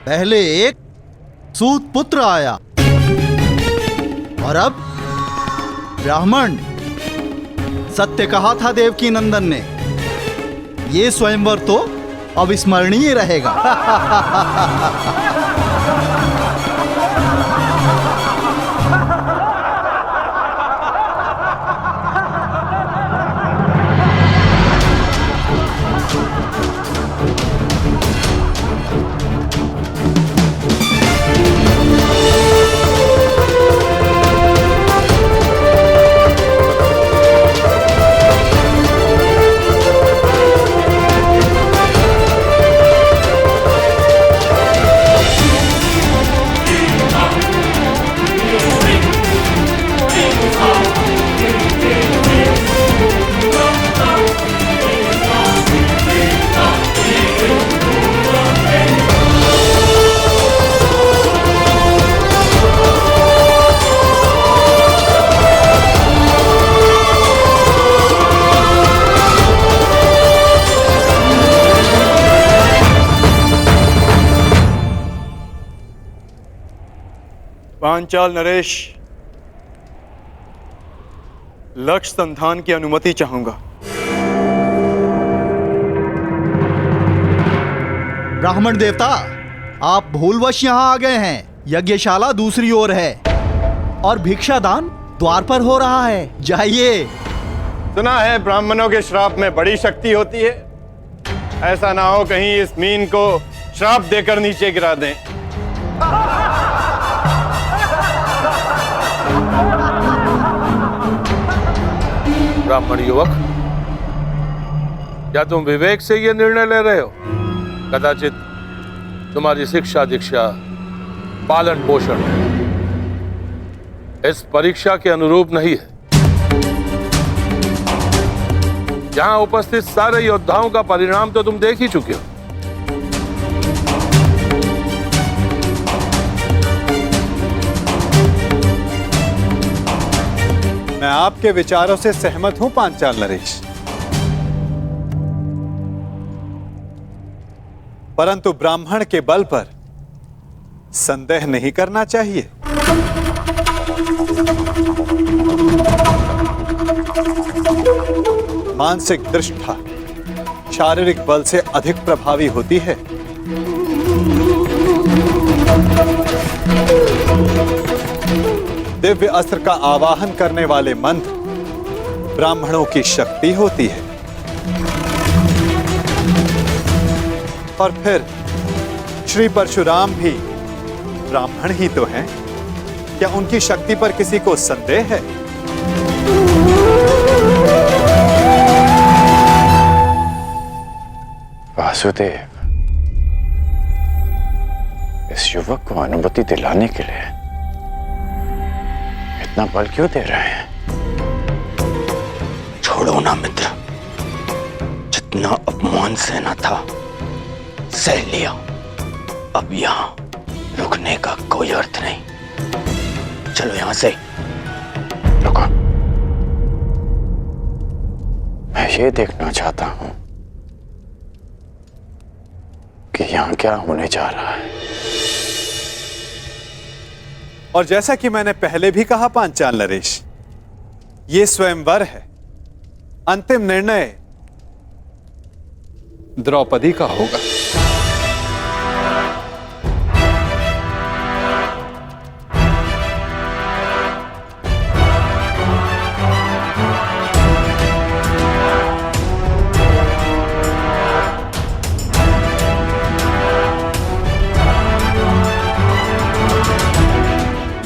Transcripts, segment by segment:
पहले एक सूत पुत्र आया और अब ब्राह्मण। सत्य कहा था देवकी नंदन ने, ये स्वयंवर तो अविस्मरणीय रहेगा। पांचाल नरेश, लक्ष्य संधान की अनुमति चाहूंगा। ब्राह्मण देवता, आप भूलवश यहाँ आ गए हैं। यज्ञशाला दूसरी ओर है और भिक्षादान द्वार पर हो रहा है। जाइए। सुना है ब्राह्मणों के श्राप में बड़ी शक्ति होती है। ऐसा ना हो कहीं इस मीन को श्राप देकर नीचे गिरा दें। ब्राह्मण युवक, क्या तुम विवेक से यह निर्णय ले रहे हो? कदाचित तुम्हारी शिक्षा दीक्षा, पालन पोषण इस परीक्षा के अनुरूप नहीं है। यहां उपस्थित सारे योद्धाओं का परिणाम तो तुम देख ही चुके हो। मैं आपके विचारों से सहमत हूं पांचाल नरेश, परंतु ब्राह्मण के बल पर संदेह नहीं करना चाहिए। मानसिक दृष्टा शारीरिक बल से अधिक प्रभावी होती है। दिव्य अस्त्र का आवाहन करने वाले मंत्र ब्राह्मणों की शक्ति होती है। और फिर श्री परशुराम भी ब्राह्मण ही तो हैं। क्या उनकी शक्ति पर किसी को संदेह है? वासुदेव, इस युवक को अनुमति दिलाने के लिए इतना बल क्यों दे रहे हैं? छोड़ो ना मित्र, जितना अपमान सहना था सह लिया। अब यहां रुकने का कोई अर्थ नहीं। चलो यहां से। रुको, मैं ये देखना चाहता हूं कि यहां क्या होने जा रहा है। और जैसा कि मैंने पहले भी कहा पांचाल नरेश, ये स्वयंवर है। अंतिम निर्णय द्रौपदी का होगा।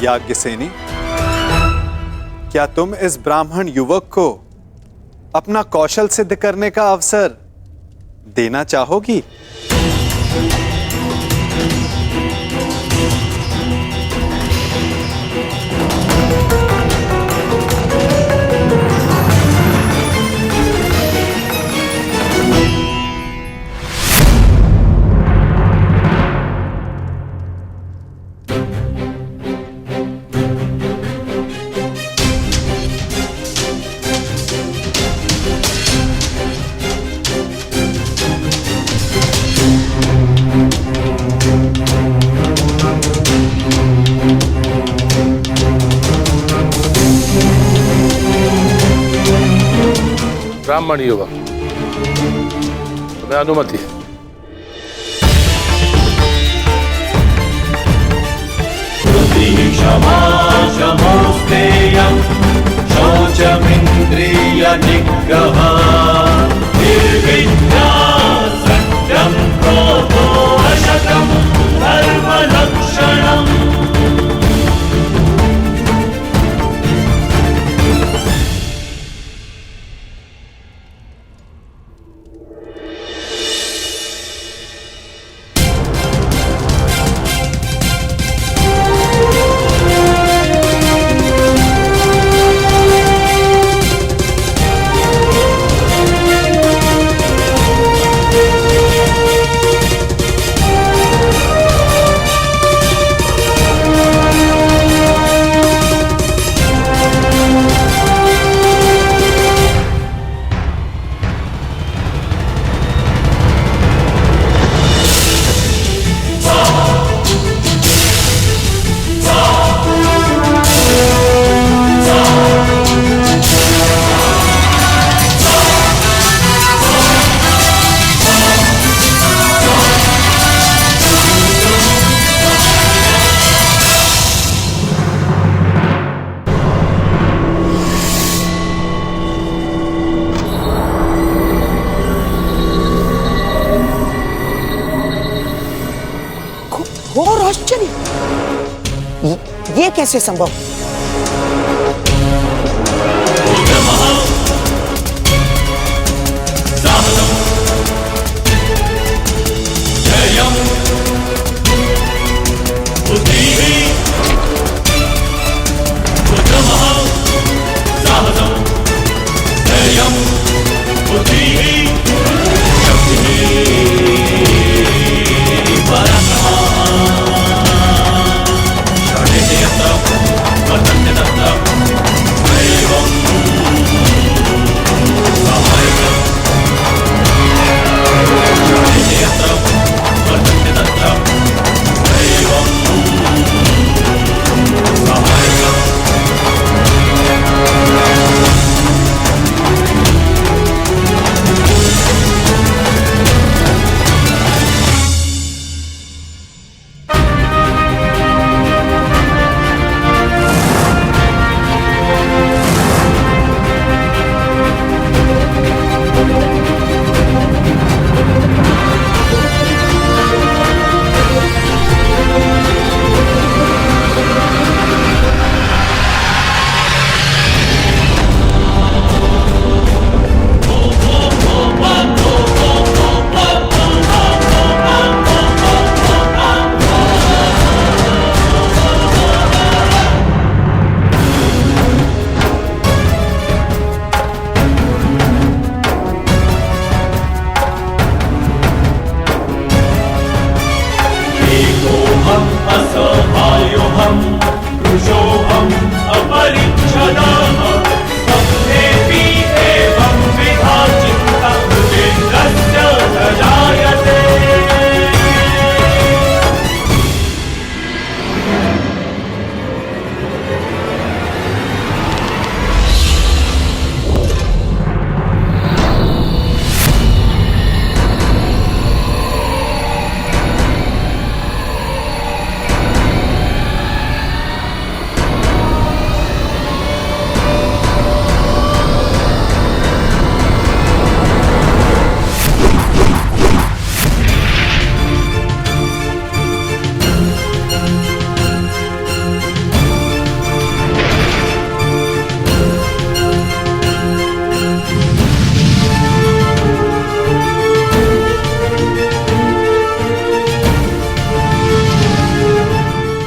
याज्ञसेनी, क्या तुम इस ब्राह्मण युवक को अपना कौशल सिद्ध करने का अवसर देना चाहोगी? ब्राह्मण युवक, तुम्हें अनुमति है। शौचमिन्द्रिय निग्रह निर्विद्या सत्यं क्रोधो अशकं धर्मलक्षणम्। घोर आश्चर्य, ये कैसे संभव?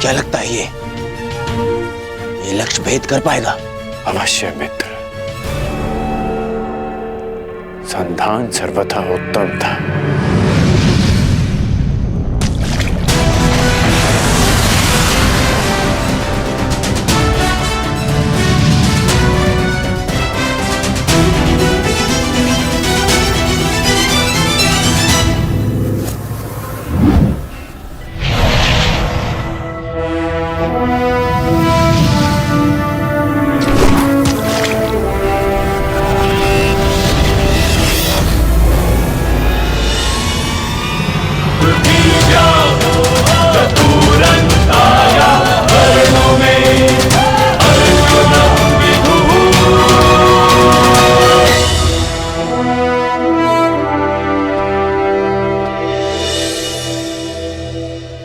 क्या लगता है ये लक्ष्य भेद कर पाएगा? अवश्य मित्र, संधान सर्वथा उत्तम था।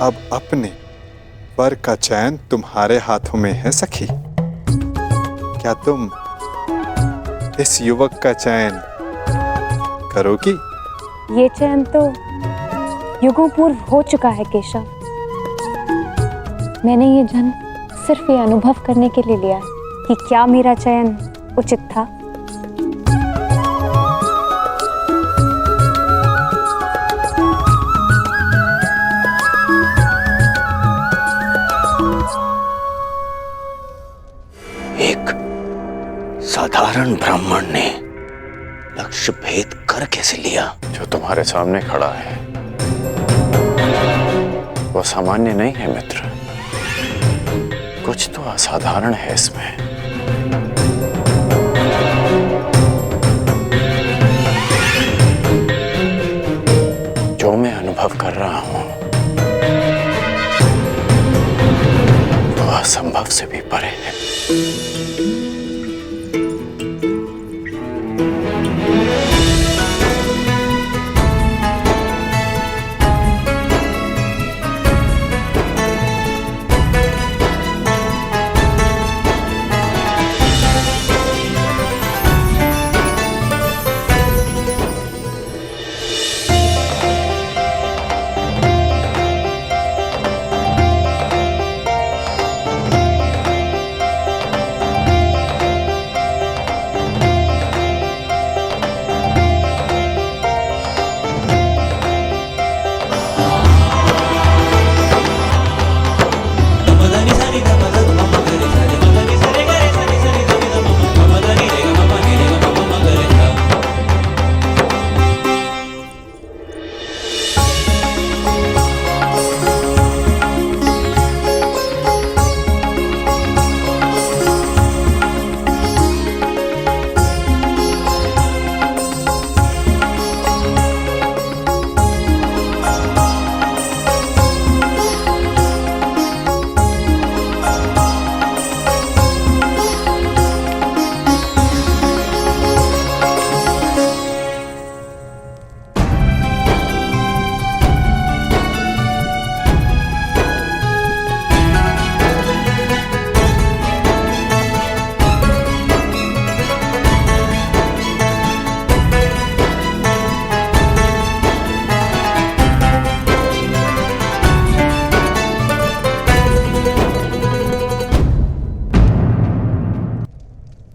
अब अपने वर का चैन तुम्हारे हाथों में है सखी। क्या तुम इस युवक का चयन करोगी? ये चयन तो युगों पूर्व हो चुका है केशव। मैंने ये जन्म सिर्फ ये अनुभव करने के लिए लिया है कि क्या मेरा चयन उचित था। एक साधारण ब्राह्मण ने लक्ष्य भेद कर कैसे लिया? जो तुम्हारे सामने खड़ा है वो सामान्य नहीं है मित्र, कुछ तो असाधारण है इसमें। जो मैं अनुभव कर रहा हूं वो असंभव से भी परे है।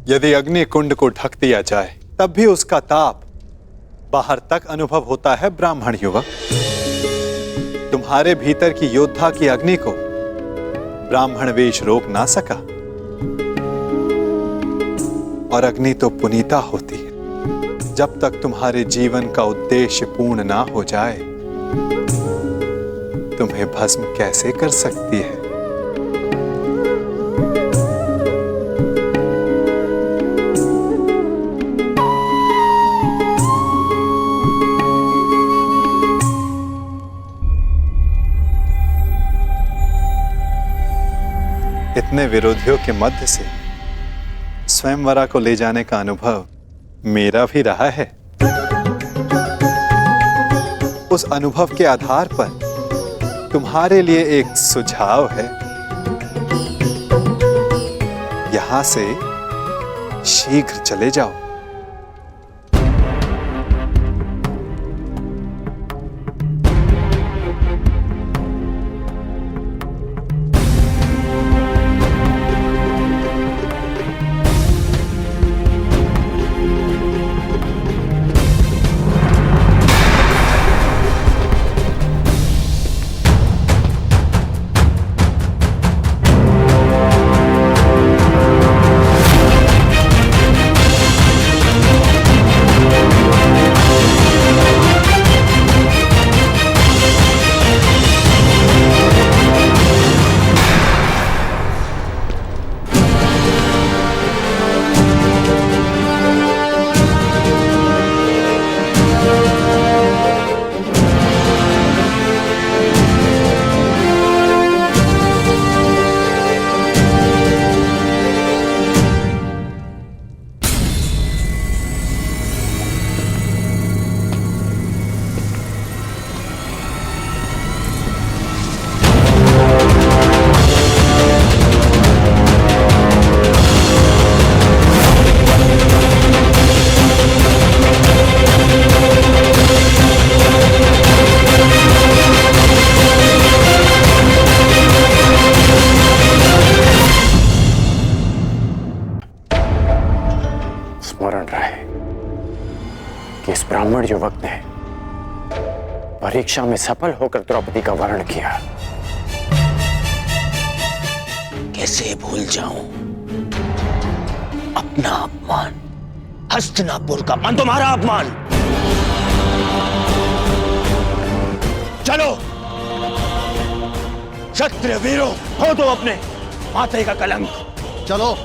यदि अग्नि कुंड को ढक दिया जाए तब भी उसका ताप बाहर तक अनुभव होता है ब्राह्मण युवक। तुम्हारे भीतर की योद्धा की अग्नि को ब्राह्मण वेश रोक ना सका। और अग्नि तो पुनीता होती है, जब तक तुम्हारे जीवन का उद्देश्य पूर्ण ना हो जाए तुम्हें भस्म कैसे कर सकती है? इतने विरोधियों के मध्य से स्वयंवरा को ले जाने का अनुभव मेरा भी रहा है। उस अनुभव के आधार पर तुम्हारे लिए एक सुझाव है। यहां से शीघ्र चले जाओ। परीक्षा में सफल होकर द्रौपदी का वर्ण किया। कैसे भूल जाऊं अपना अपमान, हस्तिनापुर का अपमान, तुम्हारा अपमान। चलो क्षत्रिय वीरों, हो तो अपने माथे का कलंक। चलो।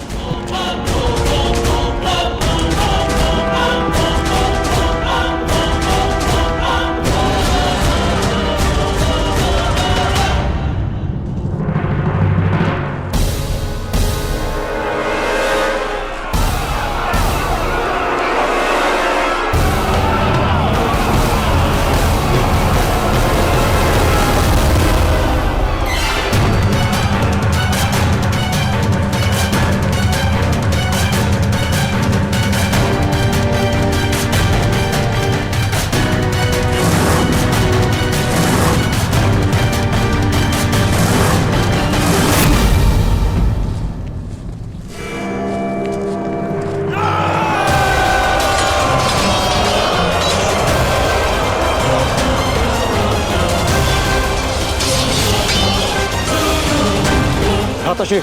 भ्राताश्री,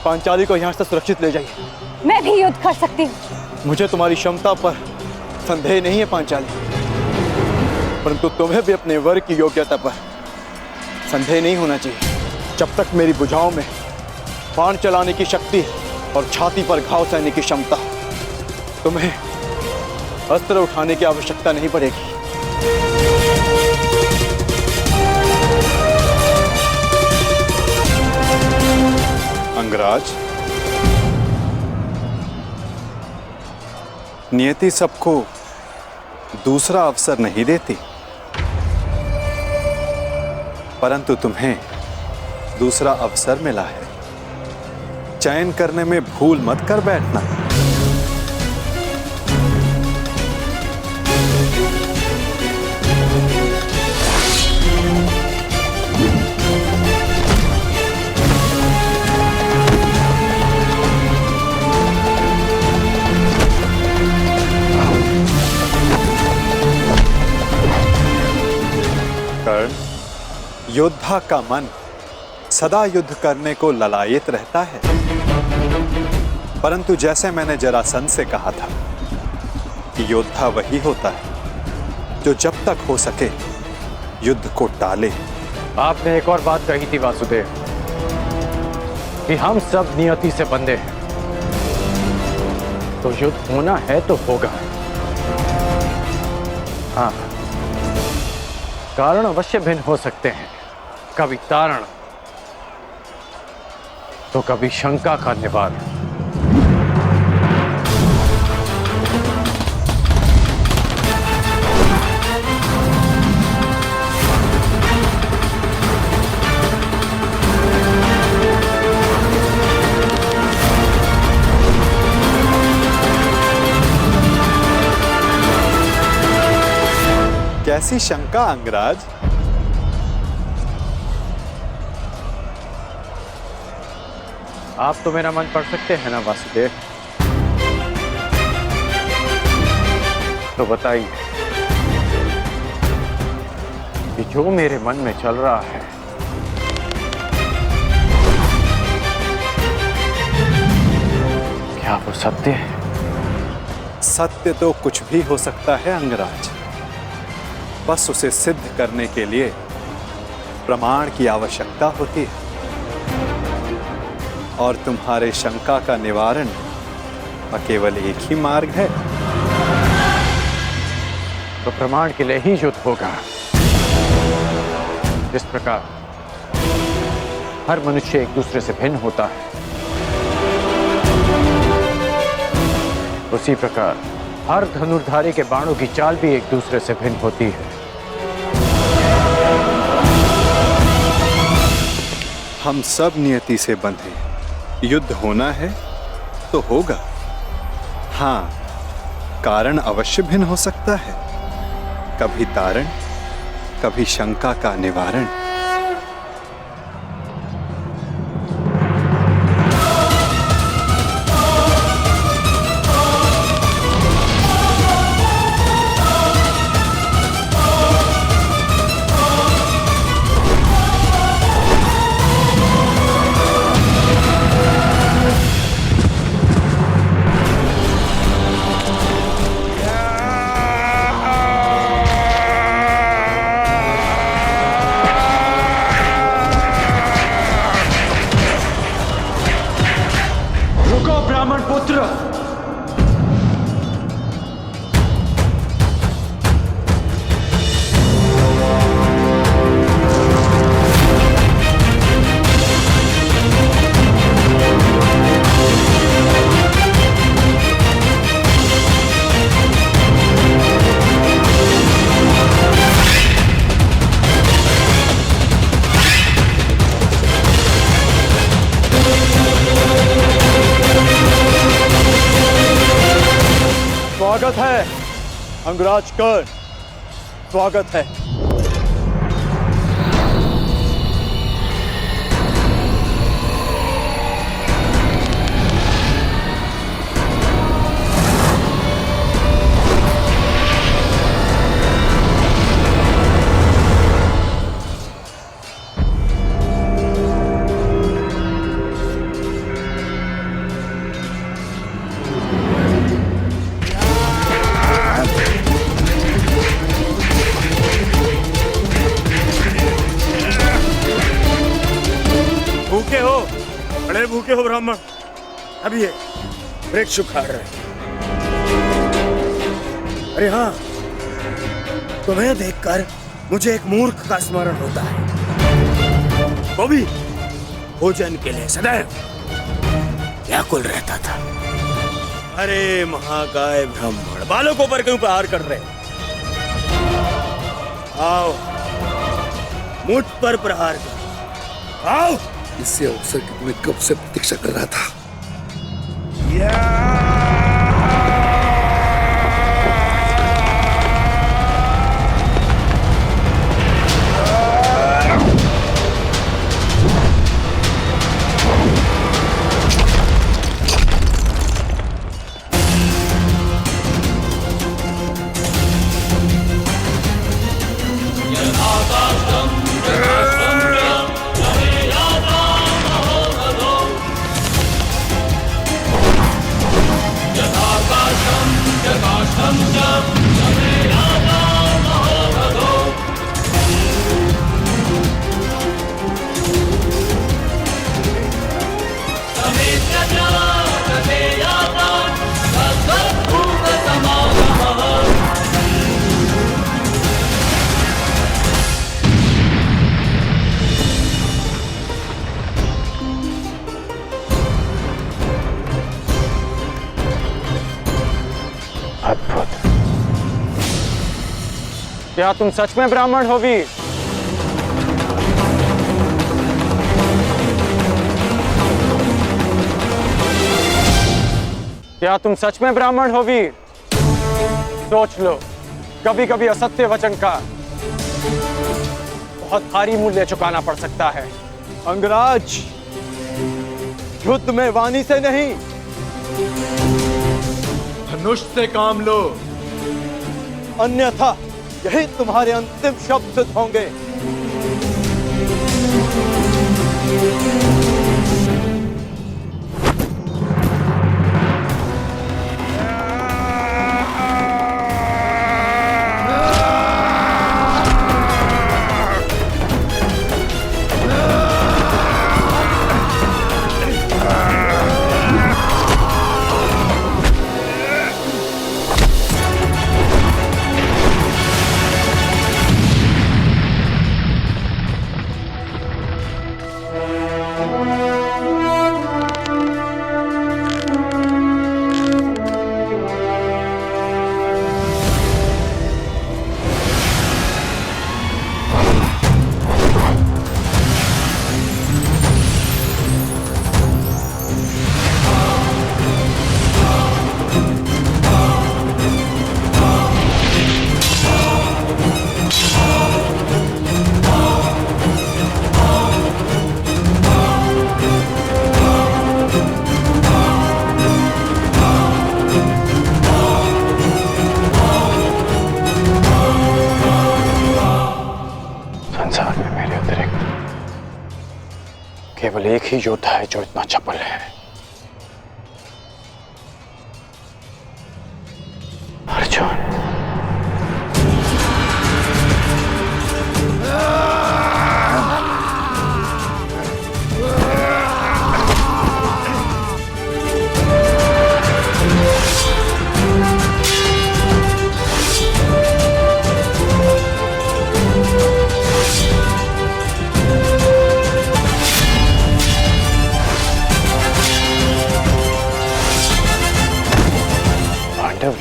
पांचाली को यहाँ से सुरक्षित ले जाइए। मैं भी युद्ध कर सकती हूँ। मुझे तुम्हारी क्षमता पर संदेह नहीं है पांचाली, परंतु तुम्हें भी अपने वर की योग्यता पर संदेह नहीं होना चाहिए। जब तक मेरी भुजाओं में बाण चलाने की शक्ति और छाती पर घाव सहने की क्षमता, तुम्हें अस्त्र उठाने की आवश्यकता नहीं पड़ेगी। अंगराज, नियति सबको दूसरा अवसर नहीं देती, परंतु तुम्हें दूसरा अवसर मिला है। चयन करने में भूल मत कर बैठना। योद्धा का मन सदा युद्ध करने को ललायित रहता है, परंतु जैसे मैंने जरासंध से कहा था कि योद्धा वही होता है जो जब तक हो सके युद्ध को टाले। आपने एक और बात कही थी वासुदेव कि हम सब नियति से बंधे हैं, तो युद्ध होना है तो होगा। हाँ, कारण अवश्य भिन्न हो सकते हैं, कभी तारण तो कभी शंका का निवारण। कैसी शंका अंगराज? आप तो मेरा मन पढ़ सकते हैं ना वासुदेव, तो बताइए कि जो मेरे मन में चल रहा है क्या वो सत्य है? सत्य तो कुछ भी हो सकता है अंगराज, बस उसे सिद्ध करने के लिए प्रमाण की आवश्यकता होती है, और तुम्हारे शंका का निवारण केवल एक ही मार्ग है। तो प्रमाण के लिए ही युद्ध होगा। जिस प्रकार हर मनुष्य एक दूसरे से भिन्न होता है, उसी प्रकार हर धनुर्धारी के बाणों की चाल भी एक दूसरे से भिन्न होती है। हम सब नियति से बंधे, युद्ध होना है तो होगा। हाँ, कारण अवश्य भिन्न हो सकता है, कभी तारण, कभी शंका का निवारण। अंगराज कर्ण, स्वागत है। भूखे हो, बड़े भूखे हो ब्राह्मण। अब ये वृक्ष उखाड़ रहे। अरे हाँ, तुम्हें देखकर मुझे एक मूर्ख का स्मरण होता है, वो भी भोजन के लिए सदैव व्याकुल रहता था। अरे महाकाय ब्राह्मण, बालकों पर क्यों प्रहार कर रहे हो? आओ, मुझ पर प्रहार करो, आओ। इससे अवसर की मैं कब से प्रतीक्षा कर रहा था। अद्भुत। क्या तुम सच में ब्राह्मण हो वीर? क्या तुम सच में ब्राह्मण हो वीर? सोच लो, कभी कभी असत्य वचन का बहुत भारी मूल्य चुकाना पड़ सकता है। अंगराज, युद्ध में वाणी से नहीं, धनुष से काम लो, अन्यथा यही तुम्हारे अंतिम शब्द सिद्ध होंगे। केवल एक ही योद्धा है जो इतना चपल है, अर्जुन।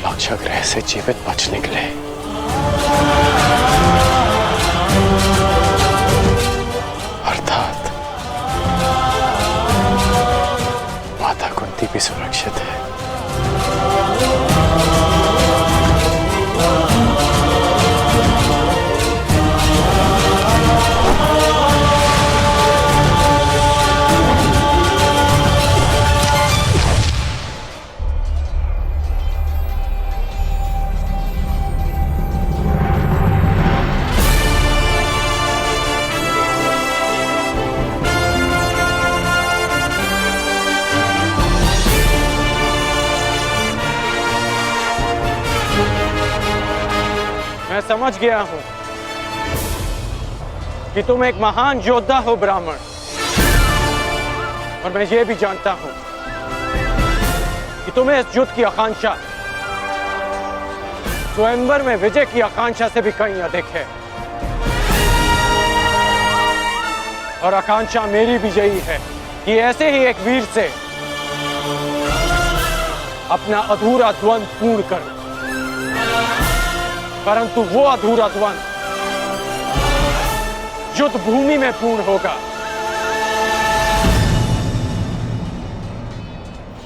लाक्षागृह से जीवित बच निकले। अर्थात माता कुंती भी सुरक्षित है। समझ गया हूं कि तुम एक महान योद्धा हो ब्राह्मण, और मैं ये भी जानता हूं कि तुम्हें इस युद्ध की आकांक्षा स्वयंवर में विजय की आकांक्षा से भी कहीं अधिक है। और आकांक्षा मेरी भी यही है कि ऐसे ही एक वीर से अपना अधूरा द्वंद्व पूर्ण करूं, परंतु वो अधूरा द्वंद्व युद्ध भूमि में पूर्ण होगा,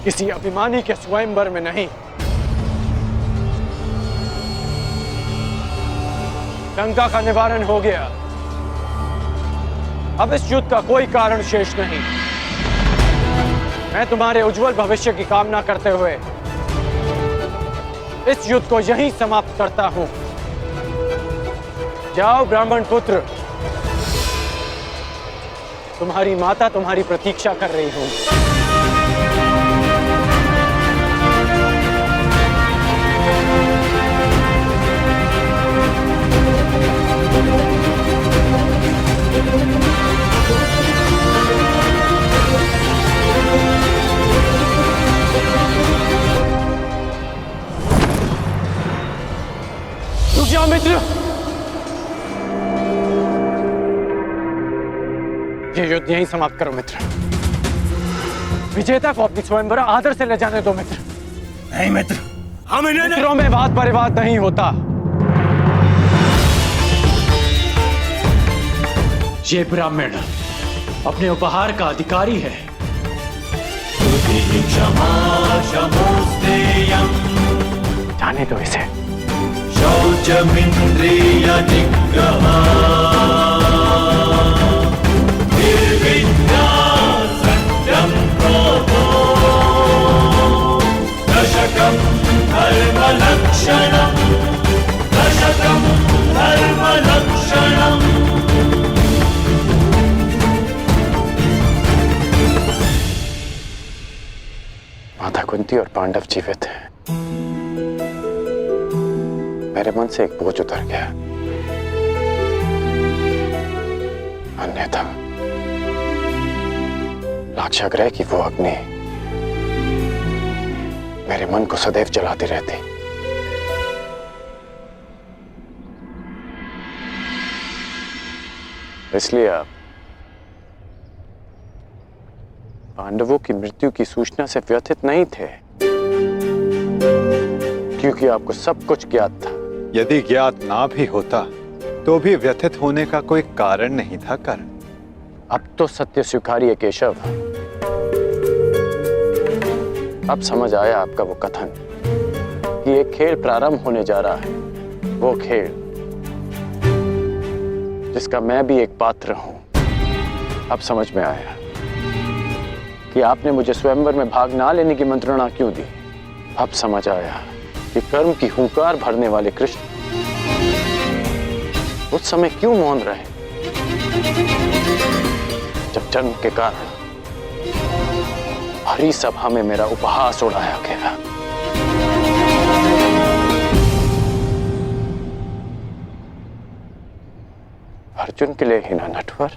किसी अभिमानी के स्वयंवर में नहीं। शंका का निवारण हो गया, अब इस युद्ध का कोई कारण शेष नहीं। मैं तुम्हारे उज्जवल भविष्य की कामना करते हुए इस युद्ध को यहीं समाप्त करता हूं। जाओ ब्राह्मण पुत्र, तुम्हारी माता तुम्हारी प्रतीक्षा कर रही हूं। रुक जाओ मित्र, ये युद्ध यहीं समाप्त करो मित्र। विजेता को अपनी स्वयंवर आदर से ले जाने दो मित्र। नहीं मित्र, हम इन्हें मित्रों में वाद परिवाद नहीं होता। ये ब्राह्मण अपने उपहार का अधिकारी है। जाने दो इसे। शौचमिंद्रिय निग्रह निर्विद्या सत्यं क्रोधो दशकं धर्मलक्षणं दशकं धर्मलक्षणं। माता कुंती और पांडव जीवित हैं। मेरे मन से एक बोझ उतर गया, अन्यथा लाक्षागृह की वो अग्नि मेरे मन को सदैव जलाती रहती। इसलिए आप पांडवों की मृत्यु की सूचना से व्यथित नहीं थे, क्योंकि आपको सब कुछ ज्ञात था। यदि ज्ञात ना भी होता तो भी व्यथित होने का कोई कारण नहीं था कर्ण। अब तो सत्य स्वीकारिए केशव। अब समझ आया आपका वो कथन कि एक खेल प्रारंभ होने जा रहा है, वो खेल जिसका मैं भी एक पात्र हूं। अब समझ में आया कि आपने मुझे स्वयंवर में भाग ना लेने की मंत्रणा क्यों दी। अब समझ आया कि कर्म की हुंकार भरने वाले कृष्ण उस समय क्यों मौन रहे, जब जन्म के कारण भरी सभा में मेरा उपहास उड़ाया गया। अर्जुन के लिए ही ना नटवर।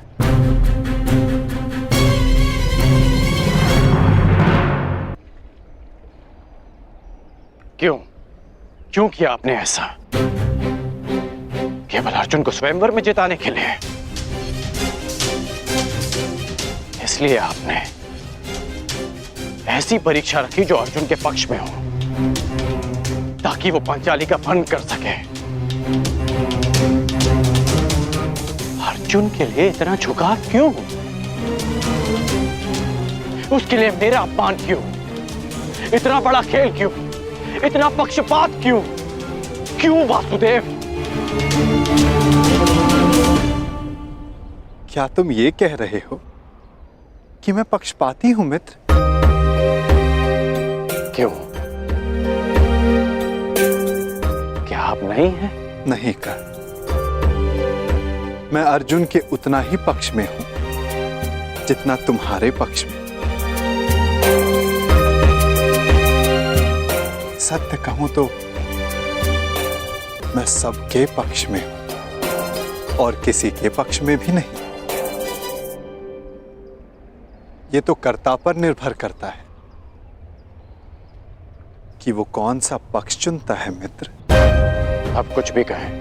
क्यों किया आपने ऐसा? केवल अर्जुन को स्वयंवर में जिताने के लिए? इसलिए आपने ऐसी परीक्षा रखी जो अर्जुन के पक्ष में हो, ताकि वो पांचाली का भंग कर सके। अर्जुन के लिए इतना झुकाव क्यों? उसके लिए मेरा अपमान क्यों? इतना बड़ा खेल क्यों? इतना पक्षपात क्यों? क्यों वासुदेव? क्या तुम ये कह रहे हो कि मैं पक्षपाती हूं मित्र? क्यों? क्या आप नहीं हैं? नहीं कर। मैं अर्जुन के उतना ही पक्ष में हूं जितना तुम्हारे पक्ष में। सत्य कहूं तो मैं सबके पक्ष में हूं और किसी के पक्ष में भी नहीं। ये तो कर्ता पर निर्भर करता है कि वो कौन सा पक्ष चुनता है मित्र। आप कुछ भी कहें,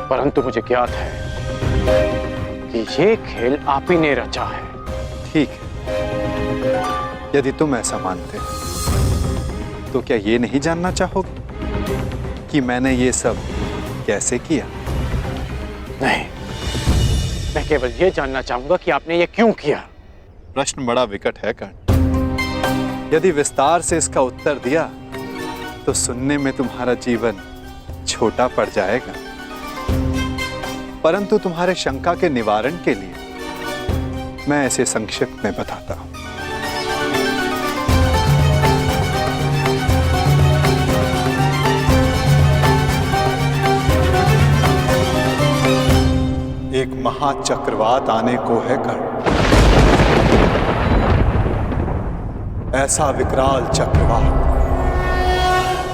परंतु मुझे ज्ञात है कि ये खेल आप ही ने रचा है। ठीक है, यदि तुम ऐसा मानते हो तो क्या ये नहीं जानना चाहोगे कि मैंने ये सब कैसे किया? नहीं, मैं केवल ये जानना चाहूंगा कि आपने ये क्यों किया। प्रश्न बड़ा विकट है कर्ण। यदि विस्तार से इसका उत्तर दिया तो सुनने में तुम्हारा जीवन छोटा पड़ जाएगा, परंतु तुम्हारे शंका के निवारण के लिए मैं ऐसे संक्षिप्त में बताता हूं। एक महाचक्रवात आने को है कर्ण, ऐसा विकराल चक्रवात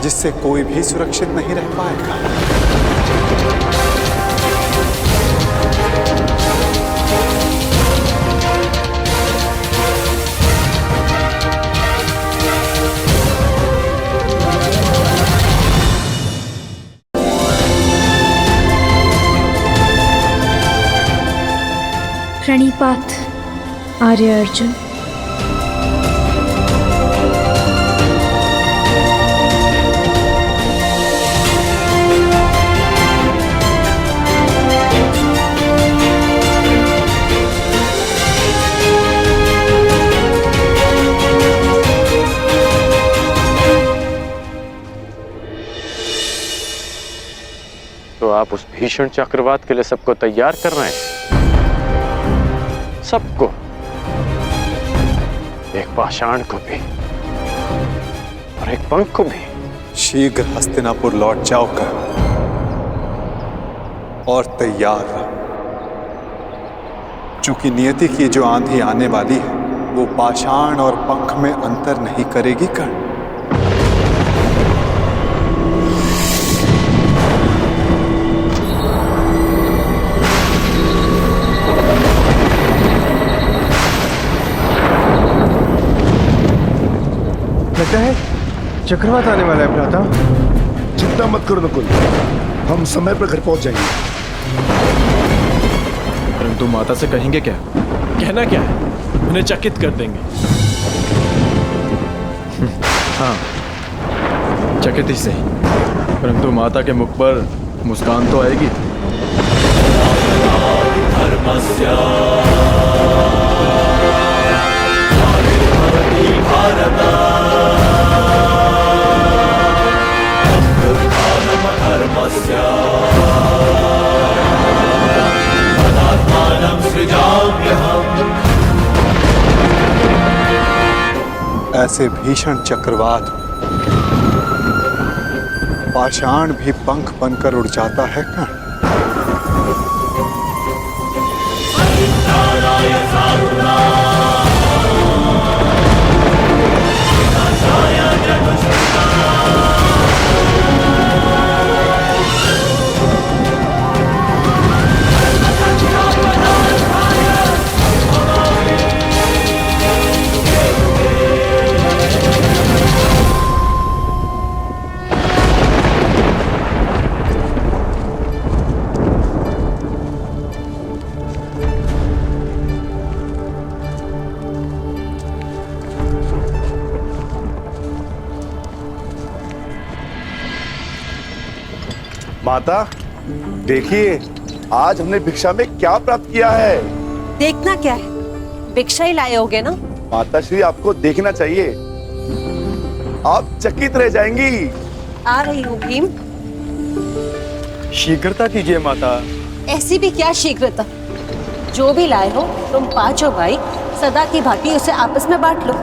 जिससे कोई भी सुरक्षित नहीं रह पाएगा। प्रणिपात आर्य अर्जुन। तो आप उस भीषण चक्रवात के लिए सबको तैयार कर रहे हैं? सबको, एक पाषाण को भी और एक पंख को भी। शीघ्र हस्तिनापुर लौट जाओ कर और तैयार रहो, चूंकि नियति की जो आंधी आने वाली है वो पाषाण और पंख में अंतर नहीं करेगी कर्ण। लगता है चक्रवात आने वाला है भ्राता। चिंता मत करो नकुल, हम समय पर घर पहुंच जाएंगे। परंतु माता से कहेंगे क्या? कहना क्या है? उन्हें चकित कर देंगे। हाँ, चकित ही सही, परंतु माता के मुख पर मुस्कान तो आएगी। ऐसे भीषण चक्रवात पाषाण भी पंख बनकर उड़ जाता है कर्ण। माता देखिए, आज हमने भिक्षा में क्या प्राप्त किया है। देखना क्या है, भिक्षा ही लाए होगे ना। माता श्री, आपको देखना चाहिए, आप चकित रह जाएंगी। आ रही हूँ भीम। शीघ्रता कीजिए माता। ऐसी भी क्या शीघ्रता, जो भी लाए हो तुम पांचों भाई सदा की भांति उसे आपस में बांट लो।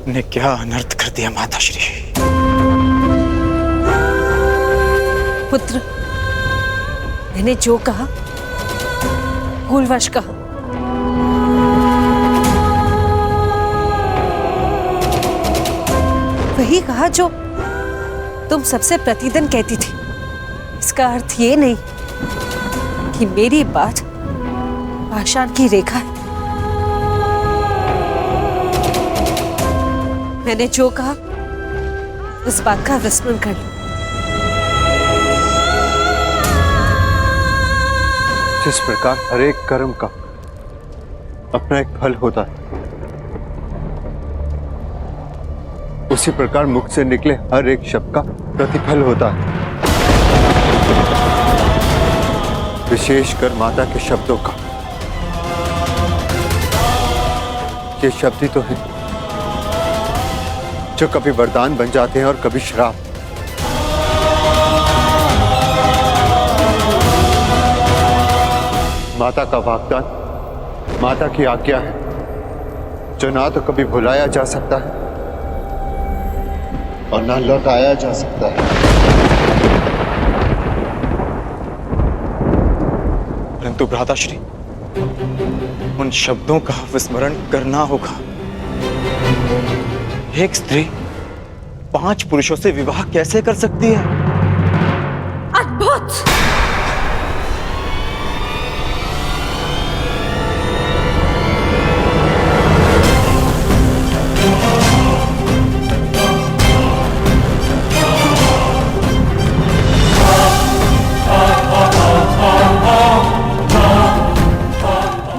आपने क्या अनर्थ कर दिया माताश्री। पुत्र, मैंने जो कहा भूलवश कहा। वही कहा जो तुम सबसे प्रतिदिन कहती थी। इसका अर्थ ये नहीं कि मेरी बात पाषाण की रेखा है। मैंने जो कहा उस बात का विस्मरण कर लो। जिस प्रकार हर एक कर्म का अपना एक फल होता है, उसी प्रकार मुख से निकले हर एक शब्द का प्रतिफल होता है। विशेषकर माता के शब्दों का। ये शब्द ही तो है जो कभी वरदान बन जाते हैं और कभी श्राप। माता का वाग्दान माता की आज्ञा है, जो ना तो कभी भुलाया जा सकता है और ना लौटाया जा सकता है। परंतु भ्राताश्री, उन शब्दों का विस्मरण करना होगा। एक स्त्री 5 पुरुषों से विवाह कैसे कर सकती है? अद्भुत!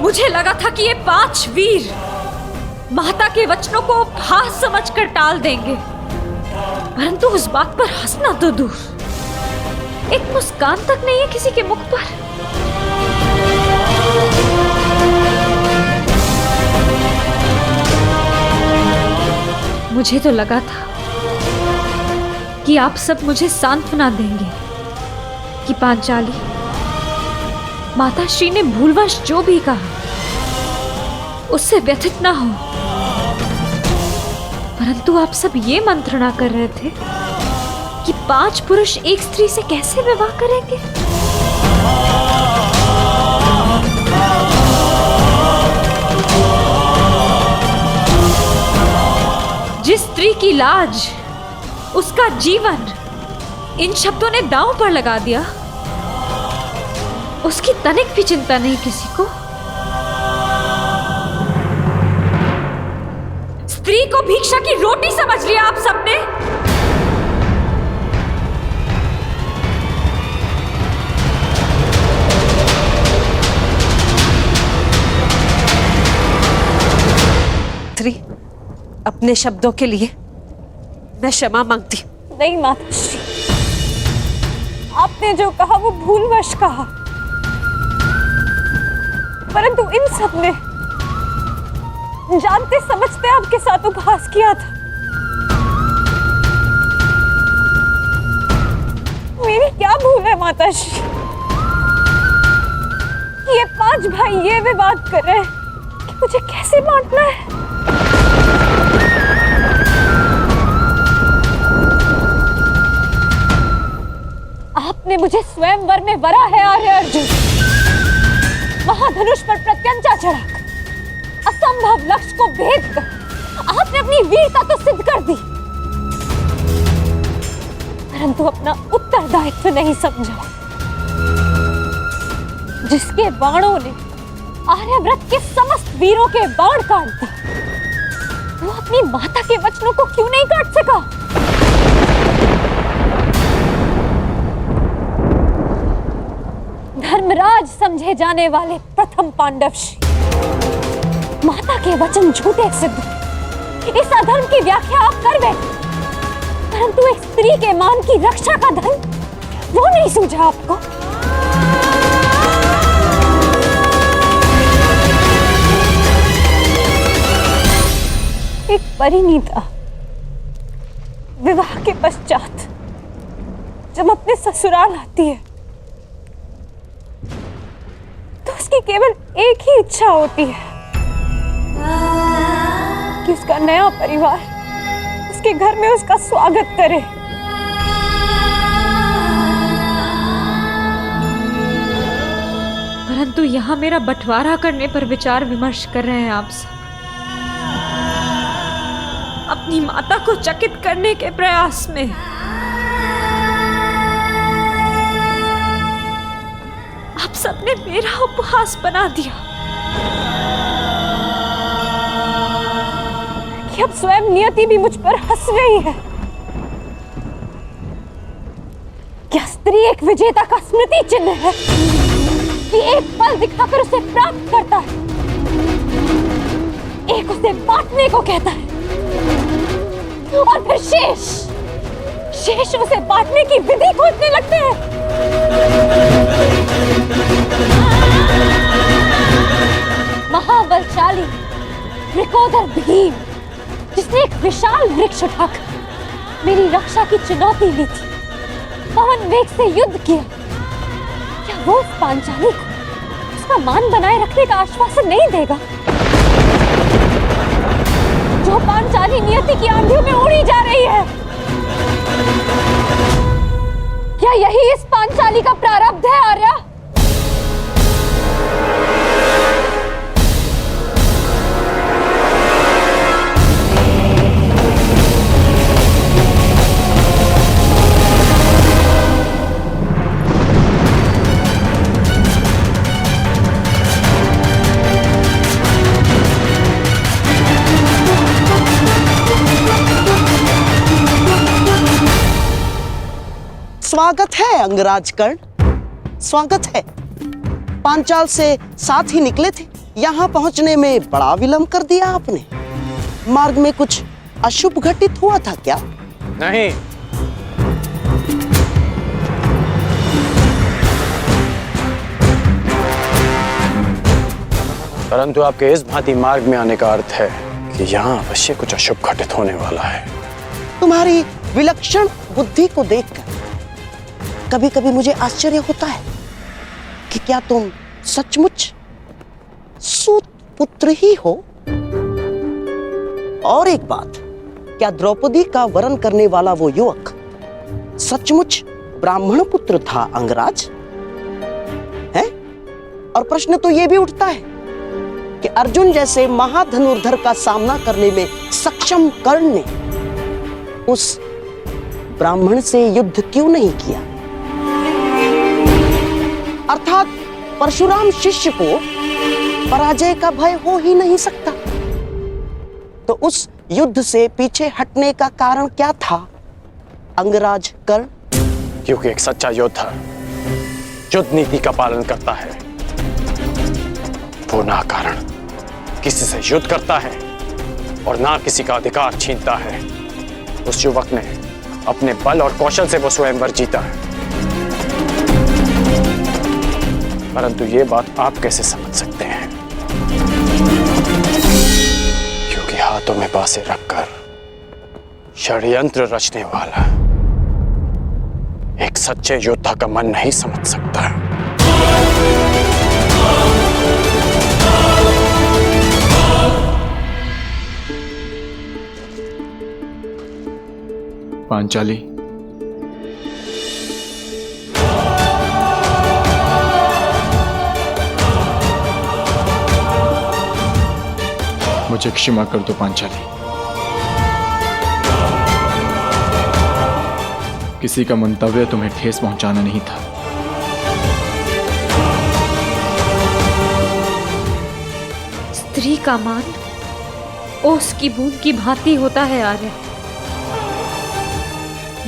मुझे लगा था कि ये 5 वीर माता के वचनों को हास समझकर टाल देंगे, परंतु उस बात पर हंसना तो दूर, एक मुस्कान तक नहीं है किसी के मुख पर। मुझे तो लगा था कि आप सब मुझे सांत्वना देंगे कि पांचाली, माताश्री ने भूलवश जो भी कहा उससे व्यथित ना हो, परंतु आप सब ये मंत्रणा कर रहे थे कि 5 पुरुष एक स्त्री से कैसे विवाह करेंगे। जिस स्त्री की लाज, उसका जीवन इन शब्दों ने दांव पर लगा दिया, उसकी तनिक भी चिंता नहीं किसी को। स्त्री को भिक्षा की रोटी समझ लिया आप सबने। स्त्री, अपने शब्दों के लिए मैं क्षमा मांगती। नहीं माताश्री, आपने जो कहा वो भूलवश कहा, परंतु इन सब ने जानते समझते आपके साथ उपहास किया था। मेरी क्या भूल है माताश्री? ये 5 भाई ये विवाद कर रहे हैं कि मुझे कैसे बांटना है। आपने मुझे स्वयंवर में वरा है आर्य अर्जुन, महाधनुष पर प्रत्यंचा चढ़ाकर असंभव लक्ष्य को भेद कर आपने अपनी वीरता तो सिद्ध कर दी, परंतु अपना उत्तरदायित्व नहीं समझा। जिसके बाणों ने आर्यव्रत के समस्त वीरों के बाण काट दिए, वो अपनी माता के वचनों को क्यों नहीं काट सका? धर्मराज समझे जाने वाले प्रथम पांडवश्री, माता के वचन झूठे सिद्ध। इस अधर्म की व्याख्या आप कर बैठे, परंतु एक स्त्री के मान की रक्षा का धर्म वो नहीं सूझा आपको। एक परिणीता विवाह के पश्चात जब अपने ससुराल आती है तो उसकी केवल एक ही इच्छा होती है कि उसका नया परिवार के घर में उसका स्वागत करे। परंतु यहाँ मेरा बंटवारा करने पर विचार विमर्श कर रहे हैं आप सब, अपनी माता को चकित करने के प्रयास में। आप सबने मेरा उपहास बना दिया कि अब स्वयं नियति भी मुझ पर हंस रही है। क्या स्त्री एक विजेता का स्मृति चिन्ह है कि एक पल दिखाकर उसे प्राप्त करता है, एक उसे बांटने को कहता है और फिर शेष उसे बांटने की विधि खोजने लगते हैं। महाबलशाली वृकोदर भीम, जिसने एक विशाल वृक्ष उठाकर मेरी रक्षा की चुनौती ली थी, पवन वेग से युद्ध किया, क्या वो उस पांचाली को उसका मान बनाए रखने का आश्वासन नहीं देगा? जो पांचाली नियति की आंधियों में उड़ी जा रही है, क्या यही इस पांचाली का प्रारब्ध है आर्या? स्वागत है अंगराज कर्ण, स्वागत है। पांचाल से साथ ही निकले थे, यहाँ पहुंचने में बड़ा विलंब कर दिया आपने। मार्ग में कुछ अशुभ घटित हुआ था क्या? नहीं, परंतु आपके इस भांति मार्ग में आने का अर्थ है कि यहाँ अवश्य कुछ अशुभ घटित होने वाला है। तुम्हारी विलक्षण बुद्धि को देखकर कभी कभी मुझे आश्चर्य होता है कि क्या तुम सचमुच सूत पुत्र ही हो? और एक बात, क्या द्रौपदी का वरण करने वाला वो युवक सचमुच ब्राह्मण पुत्र था अंगराज? है? और प्रश्न तो ये भी उठता है कि अर्जुन जैसे महाधनुर्धर का सामना करने में सक्षम कर्ण ने उस ब्राह्मण से युद्ध क्यों नहीं किया? अर्थात परशुराम शिष्य को पराजय का भय हो ही नहीं सकता। तो उस युद्ध से पीछे हटने का कारण क्या था अंगराज कर्ण? क्योंकि एक सच्चा योद्धा युद्ध नीति का पालन करता है, वो ना कारण किसी से युद्ध करता है और ना किसी का अधिकार छीनता है। उस युवक ने अपने बल और कौशल से वो स्वयंवर जीता है। परंतु ये बात आप कैसे समझ सकते हैं? क्योंकि हाथों में बांसे रखकर षड्यंत्र रचने वाला एक सच्चे योद्धा का मन नहीं समझ सकता। पांचाली, मुझे क्षमा कर दो पांचाली। किसी का मंतव्य तुम्हें ठेस पहुंचाना नहीं था। स्त्री का मान ओस की बूंद की भांति होता है आर्य,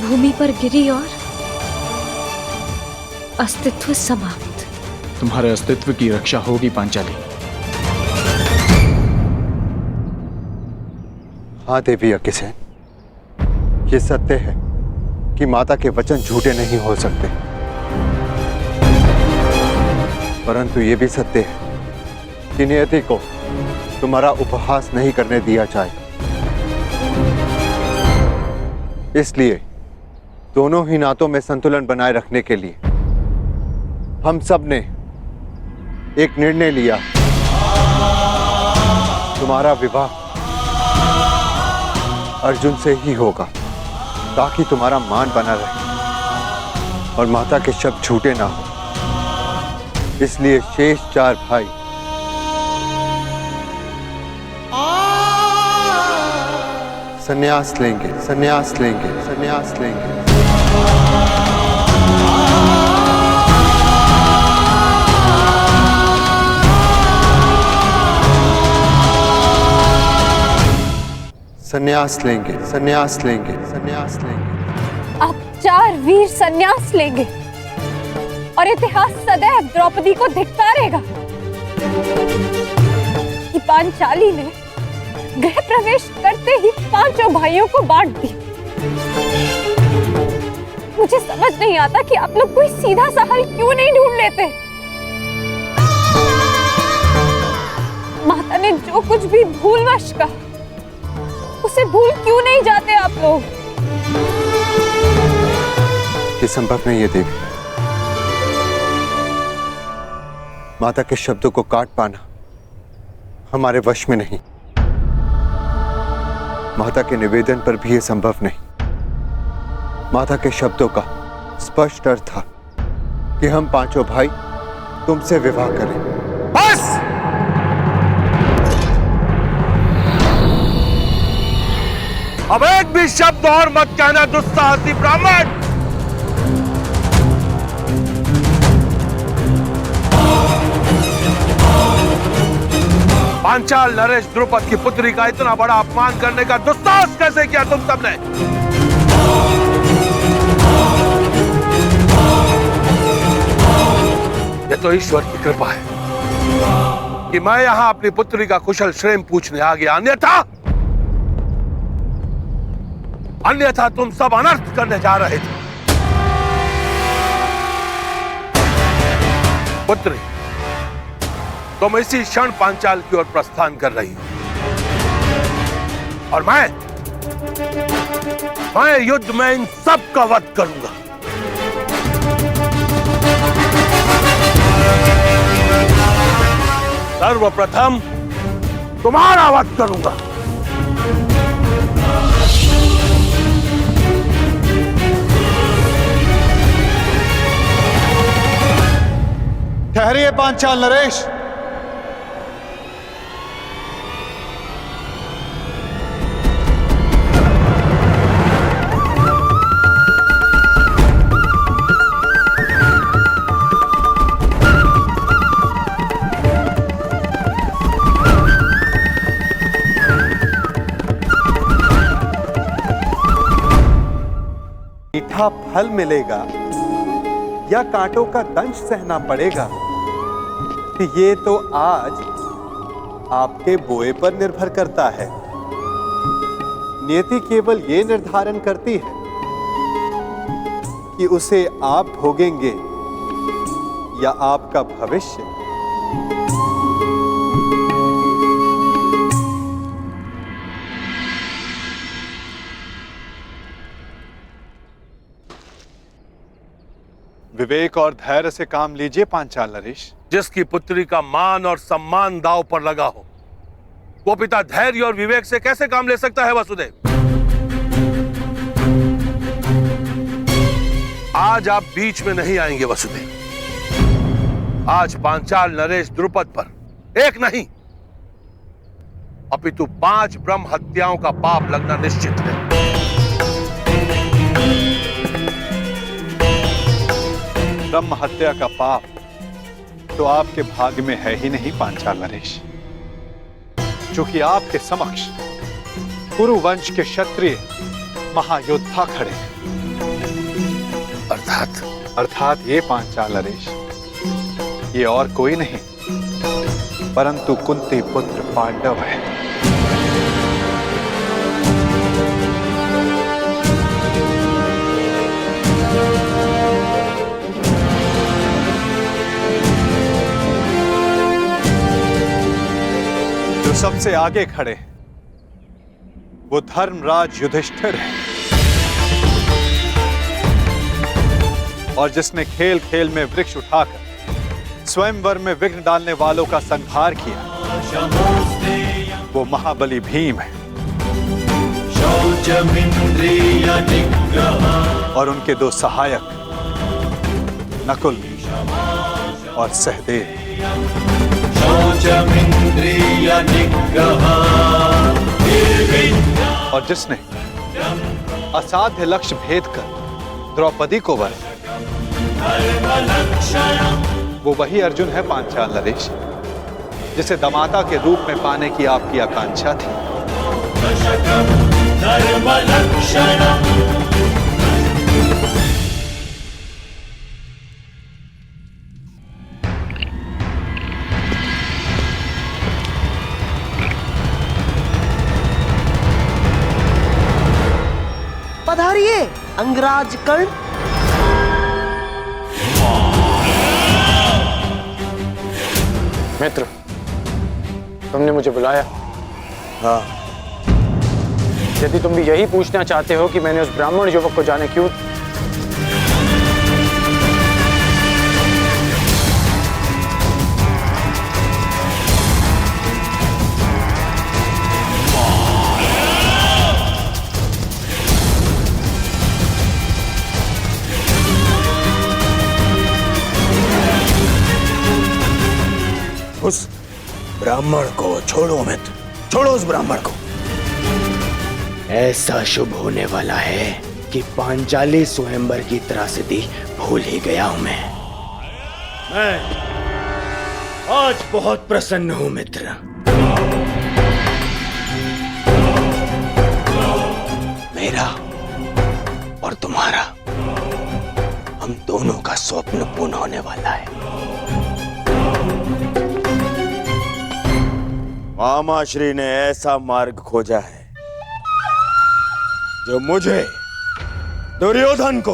भूमि पर गिरी और अस्तित्व समाप्त। तुम्हारे अस्तित्व की रक्षा होगी पांचाली। हाँ देवी अग्निसेन, ये सत्य है कि माता के वचन झूठे नहीं हो सकते, परंतु ये भी सत्य है कि नियति को तुम्हारा उपहास नहीं करने दिया जाए। इसलिए दोनों ही नातों में संतुलन बनाए रखने के लिए हम सब ने एक निर्णय लिया। तुम्हारा विवाह अर्जुन से ही होगा, ताकि तुम्हारा मान बना रहे और माता के शब्द झूठे ना हो। इसलिए शेष 4 भाई संन्यास लेंगे, संन्यास लेंगे, संन्यास लेंगे। संन्यास लेंगे, संन्यास लेंगे, संन्यास लेंगे। आप 4 वीर संन्यास लेंगे और इतिहास सदैव द्रौपदी को धिक्कारेगा कि पांचाली ने गृह प्रवेश करते ही 5 भाइयों को बांट दी। मुझे समझ नहीं आता कि आप लोग कोई सीधा सा हल क्यों नहीं ढूंढ लेते। माता ने जो कुछ भी भूलवश कहा, उसे भूल क्यों नहीं जाते आप लोग? ये संभव नहीं है देवी। माता के शब्दों को काट पाना हमारे वश में नहीं। माता के निवेदन पर भी यह संभव नहीं। माता के शब्दों का स्पष्ट अर्थ था कि हम 5 भाई तुमसे विवाह करें। बस! अब एक भी शब्द और मत कहना दुस्साहसी ब्राह्मण। पांचाल नरेश द्रुपद की पुत्री का इतना बड़ा अपमान करने का दुस्साहस कैसे किया तुम सबने? यह तो ईश्वर की कृपा है कि मैं यहां अपनी पुत्री का कुशल क्षेम पूछने आ गया, अन्यथा तुम सब अनर्थ करने जा रहे थे। पुत्री, तुम इसी क्षण पांचाल की ओर प्रस्थान कर रही हो और मैं युद्ध में इन सब का वध करूंगा। सर्वप्रथम तुम्हारा वध करूंगा। ठहरिए पांचाल नरेश। मीठा फल मिलेगा या कांटों का दंश सहना पड़ेगा, ये तो आज आपके बोए पर निर्भर करता है। नियति केवल ये निर्धारण करती है कि उसे आप भोगेंगे या आपका भविष्य। विवेक और धैर्य से काम लीजिए पांचाल नरेश। जिसकी पुत्री का मान और सम्मान दांव पर लगा हो, वो पिता धैर्य और विवेक से कैसे काम ले सकता है? वसुदेव, आज आप बीच में नहीं आएंगे। वसुदेव, आज पांचाल नरेश द्रुपद पर एक नहीं अपितु 5 ब्रह्म हत्याओं का पाप लगना निश्चित है। ब्रह्म हत्या का पाप तो आपके भाग्य में है ही नहीं पांचाल नरेश, क्योंकि आपके समक्ष कुरु वंश के क्षत्रिय महायोद्धा खड़े हैं। अर्थात ये पांचाल नरेश, ये और कोई नहीं परंतु कुंती पुत्र पांडव है। जो सबसे आगे खड़े वो धर्मराज युधिष्ठिर है, और जिसने खेल खेल में वृक्ष उठाकर स्वयंवर में विघ्न डालने वालों का संहार किया वो महाबली भीम है। शौचमिन्द्रिय निग्रह और उनके दो सहायक नकुल और सहदेव। शौचमिन्द्रिय निग्रह और जिसने असाध्य लक्ष्य भेद कर द्रौपदी को वरा, वो वही अर्जुन है पांचाल नरेश, जिसे दमाता के रूप में पाने की आपकी आकांक्षा थी। पधारिए अंगराज कर्ण। मित्र, तुमने मुझे बुलाया? हाँ। यदि तुम भी यही पूछना चाहते हो कि मैंने उस ब्राह्मण युवक को जाने क्यों, उस ब्राह्मण को छोड़ो मित्र, छोड़ो उस ब्राह्मण को। ऐसा शुभ होने वाला है कि पांचाली स्वयंवर की त्रासदी भूल ही गया हूं मैं आज बहुत प्रसन्न हूं मित्र। मेरा और तुम्हारा, हम दोनों का स्वप्न पूर्ण होने वाला है। मामाश्री ने ऐसा मार्ग खोजा है जो मुझे, दुर्योधन को,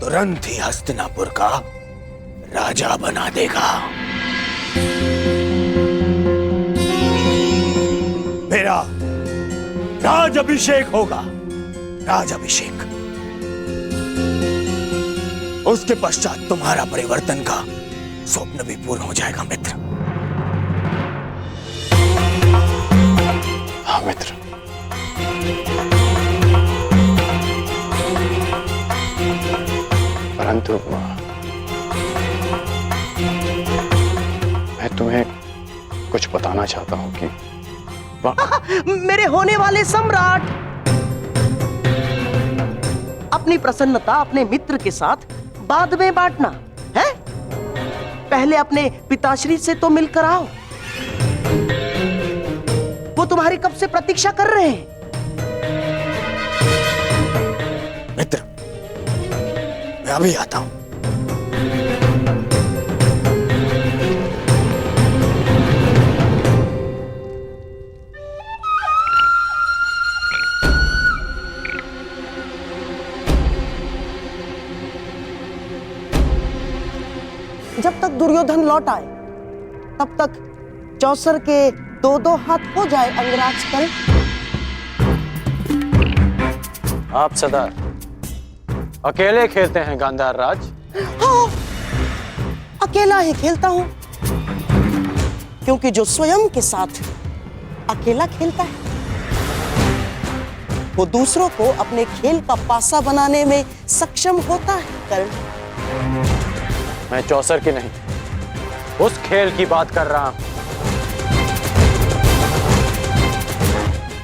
तुरंत ही हस्तिनापुर का राजा बना देगा। मेरा राज अभिषेक होगा, राज अभिषेक। उसके पश्चात तुम्हारा परिवर्तन का स्वप्न भी पूर्ण हो जाएगा मित्र। हाँ मित्र, परंतु मैं तुम्हें कुछ बताना चाहता हूं कि मेरे होने वाले सम्राट, अपनी प्रसन्नता अपने मित्र के साथ बाद में बांटना है। पहले अपने पिताश्री से तो मिलकर आओ, वो तुम्हारी कब से प्रतीक्षा कर रहे हैं। मित्र, मैं अभी आता हूं। जब तक दुर्योधन लौट आए तब तक चौसर के दो दो हाथ हो जाए अंगराज कर्ण। आप सदा अकेले खेलते हैं गांधार राज? हाँ, अकेला ही खेलता हूं, क्योंकि जो स्वयं के साथ अकेला खेलता है वो दूसरों को अपने खेल का पासा बनाने में सक्षम होता है कर्ण। मैं चौसर की नहीं, उस खेल की बात कर रहा हूं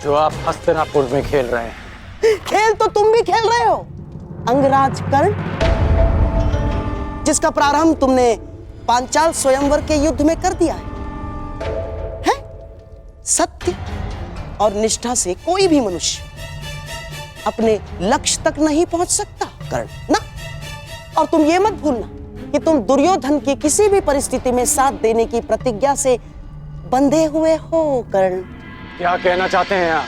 जो आप हस्तिनापुर में खेल रहे हैं। खेल तो तुम भी खेल रहे हो अंगराज कर्ण, जिसका प्रारंभ तुमने पांचाल स्वयंवर के युद्ध में कर दिया है? सत्य और निष्ठा से कोई भी मनुष्य अपने लक्ष्य तक नहीं पहुंच सकता कर्ण ना। और तुम ये मत भूलना कि तुम दुर्योधन की किसी भी परिस्थिति में साथ देने की प्रतिज्ञा से बंधे हुए हो कर्ण। क्या कहना चाहते हैं आप?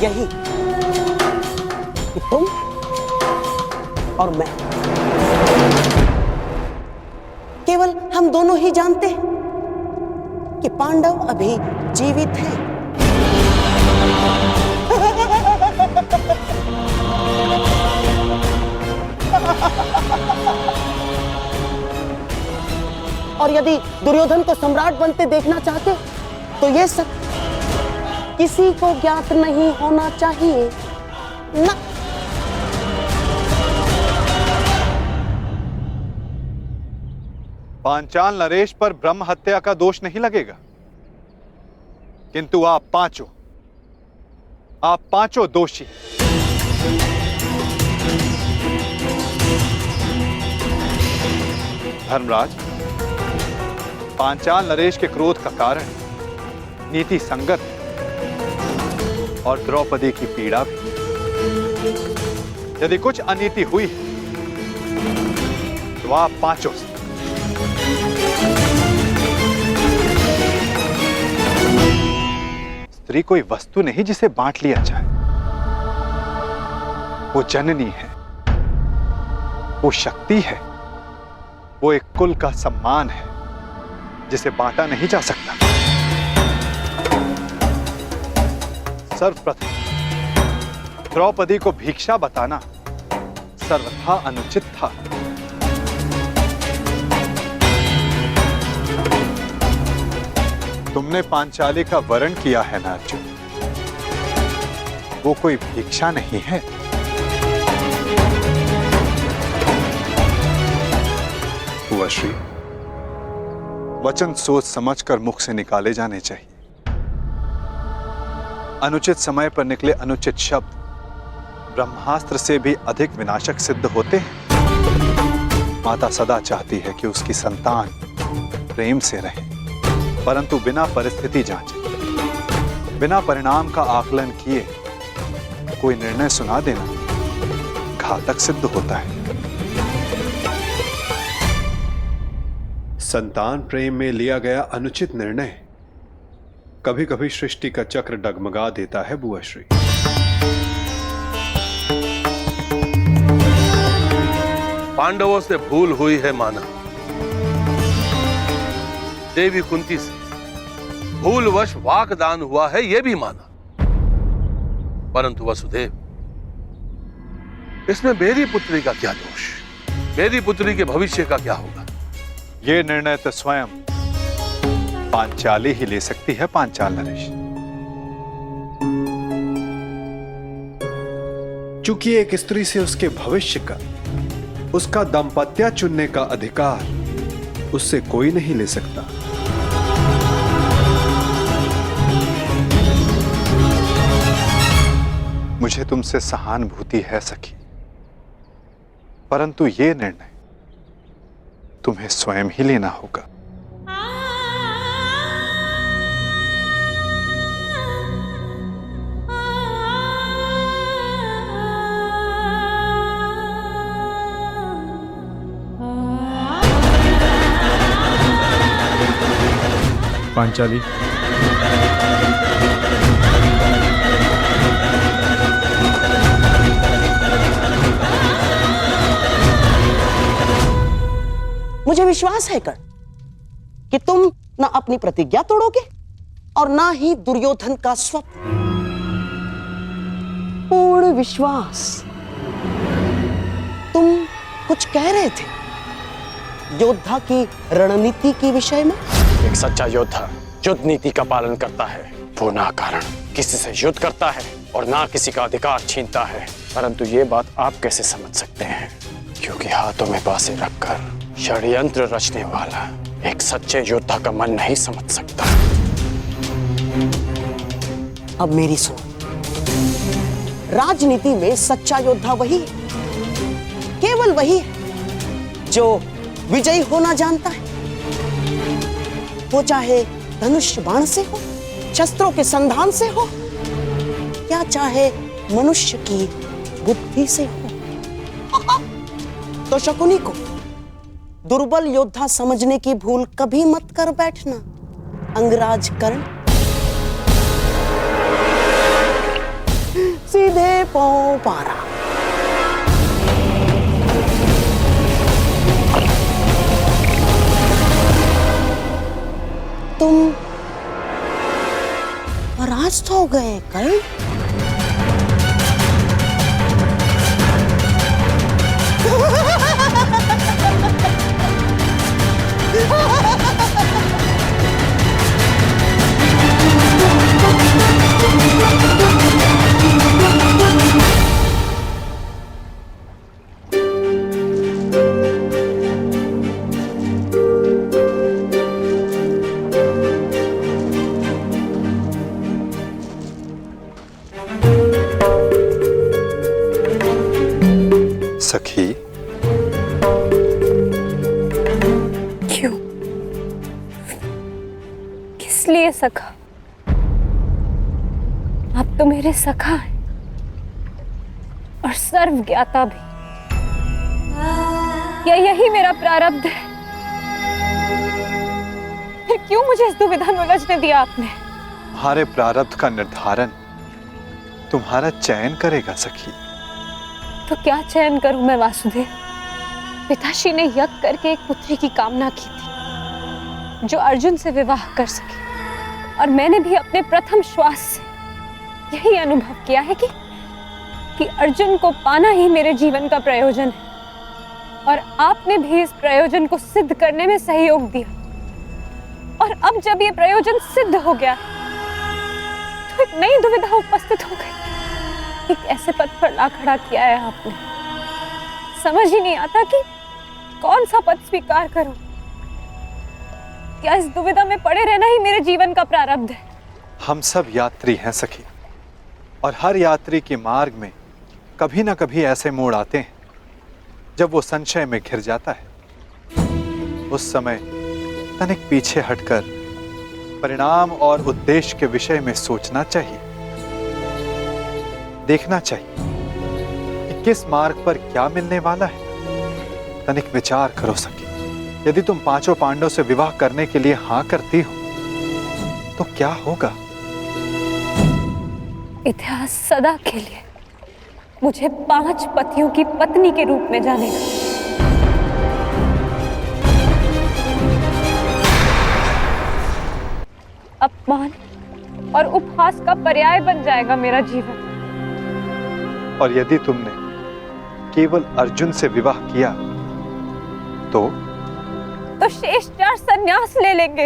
यही कि तुम और मैं, केवल हम दोनों ही जानते हैं कि पांडव अभी जीवित हैं। और यदि दुर्योधन को सम्राट बनते देखना चाहते तो ये सब किसी को ज्ञात नहीं होना चाहिए ना। पांचाल नरेश पर ब्रह्म हत्या का दोष नहीं लगेगा, किंतु आप पांचों दोषी। धर्मराज, पांचाल नरेश के क्रोध का कारण नीति संगत है और द्रौपदी की पीड़ा भी। यदि कुछ अनीति हुई तो आप पांचों से। स्त्री कोई वस्तु नहीं जिसे बांट लिया जाए। वो जननी है, वो शक्ति है, वो एक कुल का सम्मान है जिसे बांटा नहीं जा सकता। सर्वप्रथम द्रौपदी को भिक्षा बताना सर्वथा अनुचित था। तुमने पांचाली का वरण किया है ना अर्जुन, वो कोई भिक्षा नहीं है। श्री वचन सोच समझकर मुख से निकाले जाने चाहिए। अनुचित समय पर निकले अनुचित शब्द ब्रह्मास्त्र से भी अधिक विनाशक सिद्ध होते हैं। माता सदा चाहती है कि उसकी संतान प्रेम से रहे, परंतु बिना परिस्थिति जांचे, बिना परिणाम का आकलन किए कोई निर्णय सुना देना घातक सिद्ध होता है। संतान प्रेम में लिया गया अनुचित निर्णय कभी कभी सृष्टि का चक्र डगमगा देता है बुआश्री। पांडवों से भूल हुई है माना, देवी कुंती से भूलवश वाकदान हुआ है यह भी माना, परंतु वसुदेव, इसमें मेरी पुत्री का क्या दोष? मेरी पुत्री के भविष्य का क्या होगा? यह निर्णय तो स्वयं पांचाली ही ले सकती है। पांचाल नरेश, चूंकि एक स्त्री से उसके भविष्य का, उसका दाम्पत्य चुनने का अधिकार उससे कोई नहीं ले सकता। मुझे तुमसे सहानुभूति है सखी, परंतु यह निर्णय तुम्हें स्वयं ही लेना होगा। पांचाली, मुझे विश्वास है कर्ण कि तुम ना अपनी प्रतिज्ञा तोड़ोगे और ना ही दुर्योधन का स्वप्न। पूर्ण विश्वास। तुम कुछ कह रहे थे योद्धा की रणनीति के विषय में। एक सच्चा योद्धा युद्ध नीति का पालन करता है। वो ना कारण किसी से युद्ध करता है और ना किसी का अधिकार छीनता है। परंतु ये बात आप कैसे समझ सकते हैं? क्योंकि हाथों में बांसें रखकर षड्यंत्र रचने वाला एक सच्चे योद्धा का मन नहीं समझ सकता। अब मेरी सुनो, राजनीति में सच्चा योद्धा वही है, केवल वही है जो विजयी होना जानता है। वो चाहे धनुष्य बाण से हो, शस्त्रों के संधान से हो, या चाहे मनुष्य की बुद्धि से हो। तो शकुनी को दुर्बल योद्धा समझने की भूल कभी मत कर बैठना अंगराज कर्ण। सीधे पांव पारा। तुम परास्त हो गए कर्ण। इसलिए सखा, आप तो मेरे सखा हैं और सर्वज्ञाता भी। क्या यही मेरा प्रारब्ध है? फिर क्यों मुझे इस दुविधा में उलझने दिया आपने? तुम्हारे प्रारब्ध का निर्धारण तुम्हारा चयन करेगा सखी। तो क्या चयन करूं मैं वासुदेव? पिताश्री ने यज्ञ करके एक पुत्री की कामना की थी जो अर्जुन से विवाह कर सके, और मैंने भी अपने प्रथम श्वास से यही अनुभव किया है कि अर्जुन को पाना ही मेरे जीवन का प्रयोजन है, और आपने भी इस प्रयोजन को सिद्ध करने में सहयोग दिया। और अब जब ये प्रयोजन सिद्ध हो गया तो एक नई दुविधा उपस्थित हो गई कि ऐसे पद पर ला खड़ा किया है आपने। समझ ही नहीं आता कि कौन सा पद स्वीकार करूं। क्या इस दुविधा में पड़े रहना ही मेरे जीवन का प्रारब्ध है? हम सब यात्री हैं सखी, और हर यात्री के मार्ग में कभी ना कभी ऐसे मोड़ आते हैं जब वो संशय में घिर जाता है। उस समय तनिक पीछे हटकर परिणाम और उद्देश्य के विषय में सोचना चाहिए, देखना चाहिए कि किस मार्ग पर क्या मिलने वाला है। तनिक विचार करो सखी, यदि तुम पांचों पांडवों से विवाह करने के लिए हां करती हो तो क्या होगा? इतिहास सदा के लिए मुझे 5 पतियों की पत्नी के रूप में जानेगा। अपमान और उपहास का पर्याय बन जाएगा मेरा जीवन। और यदि तुमने केवल अर्जुन से विवाह किया तो शेष 4 संन्यास ले लेंगे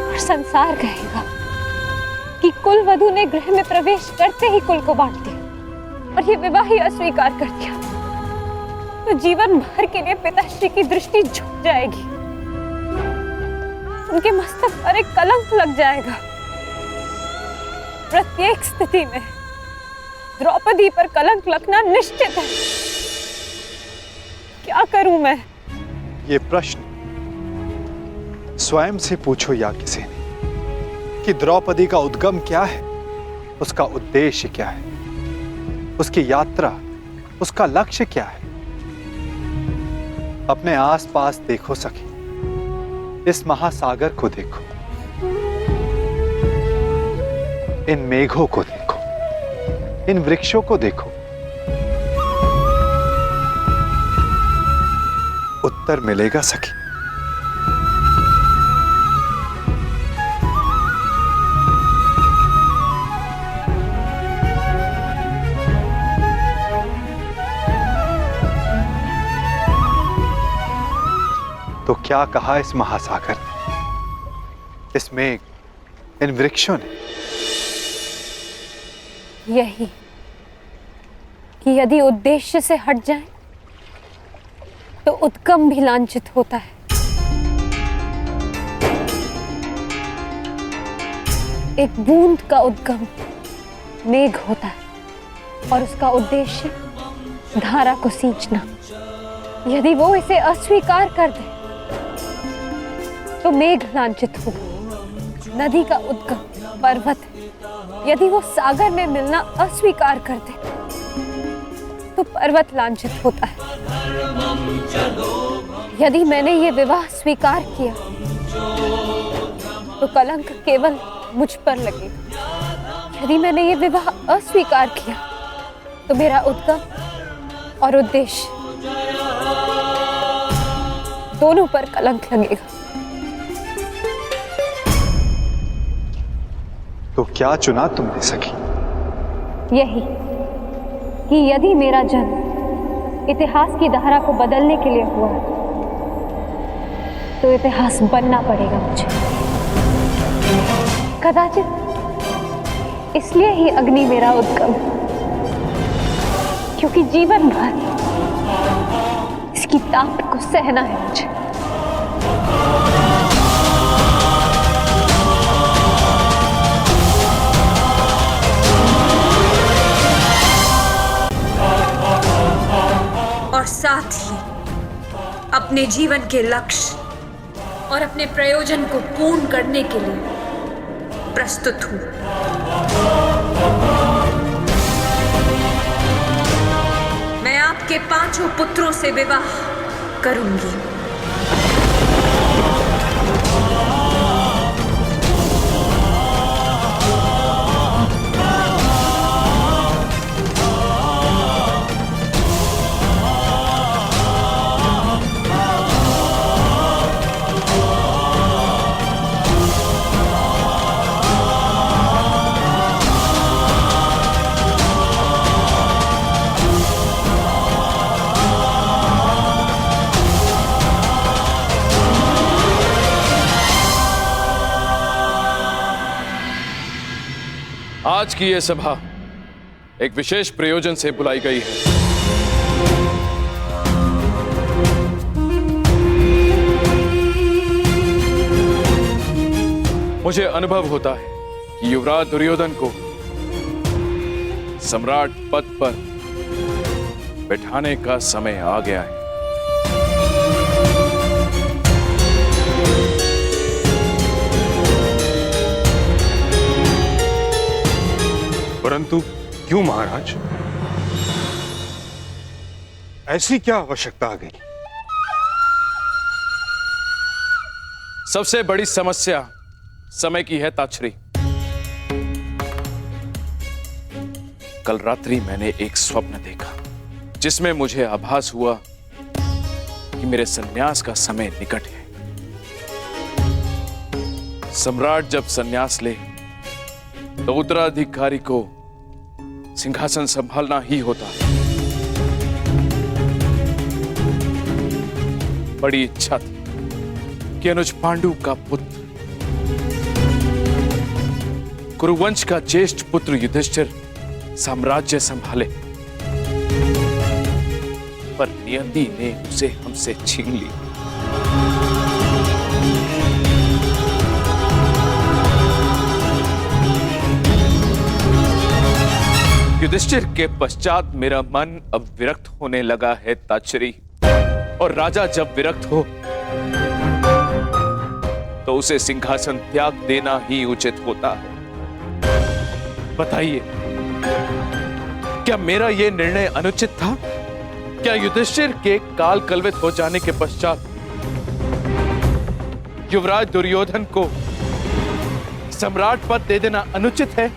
और संसार कहेगा कि कुल वधू ने गृह में प्रवेश करते ही कुल को बांट दिया और ये विवाह ही अस्वीकार कर दिया, तो जीवन भर के लिए पिताश्री की दृष्टि झुक जाएगी, उनके मस्तक पर एक कलंक लग जाएगा। प्रत्येक स्थिति में द्रौपदी पर कलंक लगना निश्चित है। क्या करूं मैं? ये प्रश्न स्वयं से पूछो या किसी ने कि द्रौपदी का उद्गम क्या है, उसका उद्देश्य क्या है, उसकी यात्रा, उसका लक्ष्य क्या है। अपने आसपास देखो सखी, इस महासागर को देखो, इन मेघों को देखो, इन वृक्षों को देखो। उत्तर मिलेगा सखी। तो क्या कहा इस महासागर ने, इस मेघ, इन वृक्षों ने? यही कि यदि उद्देश्य से हट जाए तो उद्गम भी लांछित होता है। एक बूंद का उद्गम मेघ होता है और उसका उद्देश्य धारा को सींचना। यदि वो इसे अस्वीकार कर दे तो मेघ लांछित होगा। नदी का उद्गम पर्वत है, यदि वो सागर में मिलना अस्वीकार कर दे तो पर्वत लांछित होता है। यदि मैंने ये विवाह स्वीकार किया तो कलंक केवल मुझ पर लगेगा। यदि मैंने ये विवाह अस्वीकार किया तो मेरा उद्गम और उद्देश्य दोनों पर कलंक लगेगा। तो क्या चुना तुमने सखी? यही कि यदि मेरा जन्म इतिहास की धारा को बदलने के लिए हुआ तो इतिहास बनना पड़ेगा मुझे। कदाचित इसलिए ही अग्नि मेरा उद्गम, क्योंकि जीवन भर इसकी ताप को सहना है मुझे। और साथ ही अपने जीवन के लक्ष्य और अपने प्रयोजन को पूर्ण करने के लिए प्रस्तुत हूं। मैं आपके 5 पुत्रों से विवाह करूंगी। आज की यह सभा एक विशेष प्रयोजन से बुलाई गई है। मुझे अनुभव होता है कि युवराज दुर्योधन को सम्राट पद पर बैठाने का समय आ गया है। परंतु क्यों महाराज? ऐसी क्या आवश्यकता आ गई? सबसे बड़ी समस्या समय की है ताच्छरी। कल रात्रि मैंने एक स्वप्न देखा जिसमें मुझे आभास हुआ कि मेरे संन्यास का समय निकट है। सम्राट जब संन्यास ले तो उत्तराधिकारी को सिंहासन संभालना ही होता है। बड़ी इच्छा थी कि अनुज पांडु का पुत्र कुरुवंश का ज्येष्ठ पुत्र युधिष्ठिर साम्राज्य संभाले, पर नियति ने उसे हमसे छीन ली। युधिष्ठिर के पश्चात मेरा मन अब विरक्त होने लगा है ताच्छरी, और राजा जब विरक्त हो तो उसे सिंहासन त्याग देना ही उचित होता है। बताइए, क्या मेरा यह निर्णय अनुचित था? क्या युधिष्ठिर के काल कलवित हो जाने के पश्चात युवराज दुर्योधन को सम्राट पद दे देना अनुचित है?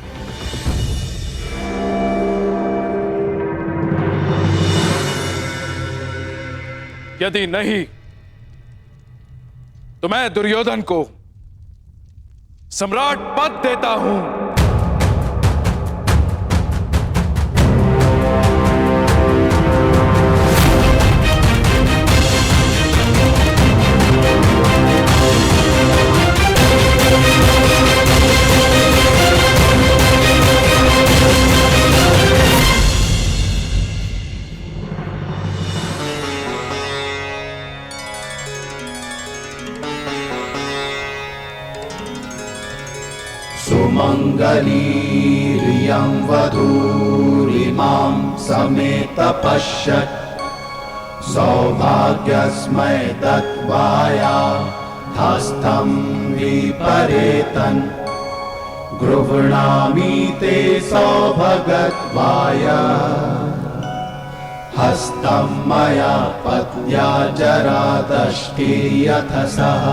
यदि नहीं तो मैं दुर्योधन को सम्राट पद देता हूं। सुमंगलीरियं वधूरिमां समेत पश्यत् सौभाग्यस्मै दत्वाया हस्तं विपरेतन् गृह्णामि ते सौभगत्वाय हस्तं मया पत्या जरादष्टिर्यथ सः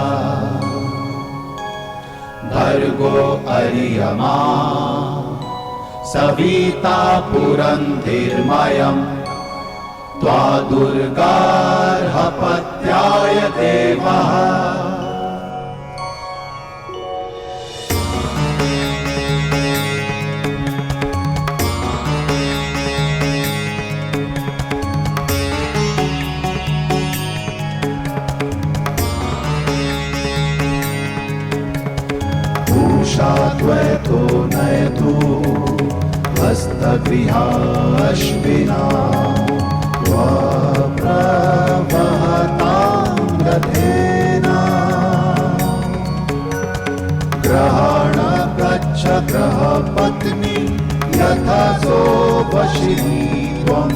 भर्गो अर्यमा सविता पुरंधिर्मयम् त्वा दुर्गार्हपत्याय देवः। त्वतो नयतु हस्तगृहाश्विना त्वा प्रवहतां रथेन ग्रहाण गच्छ ग्रहपत्नी यथा सोपशिनी त्वं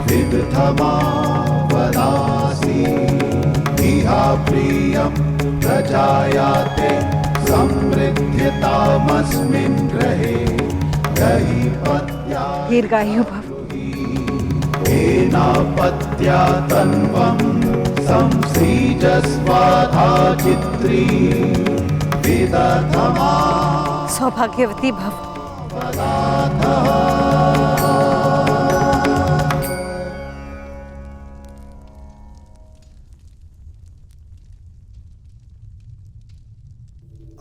विदधमा वदासि इह यथा प्रियं प्रजायाते समृद्ध्यतामस्मिन् गृहे दहीपत्या दीर्घायु भव। एनापत्या तन्वं संसृजस्वाधा चित्री विदधमा सौभाग्यवती भव।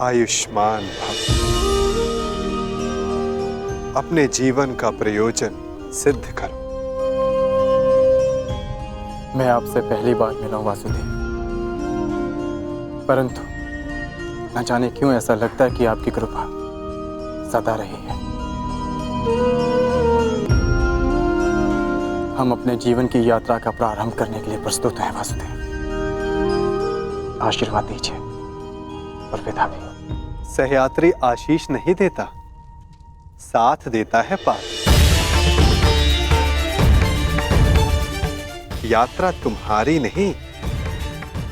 आयुष्मान भव। अपने जीवन का प्रयोजन सिद्ध करो। मैं आपसे पहली बार मिला हूं वासुदेव, परंतु न जाने क्यों ऐसा लगता है कि आपकी कृपा सदा रही है। हम अपने जीवन की यात्रा का प्रारंभ करने के लिए प्रस्तुत हैं वासुदेव। आशीर्वाद दीजिए और विदा भी। सहयात्री आशीष नहीं देता, साथ देता है पार। यात्रा तुम्हारी नहीं,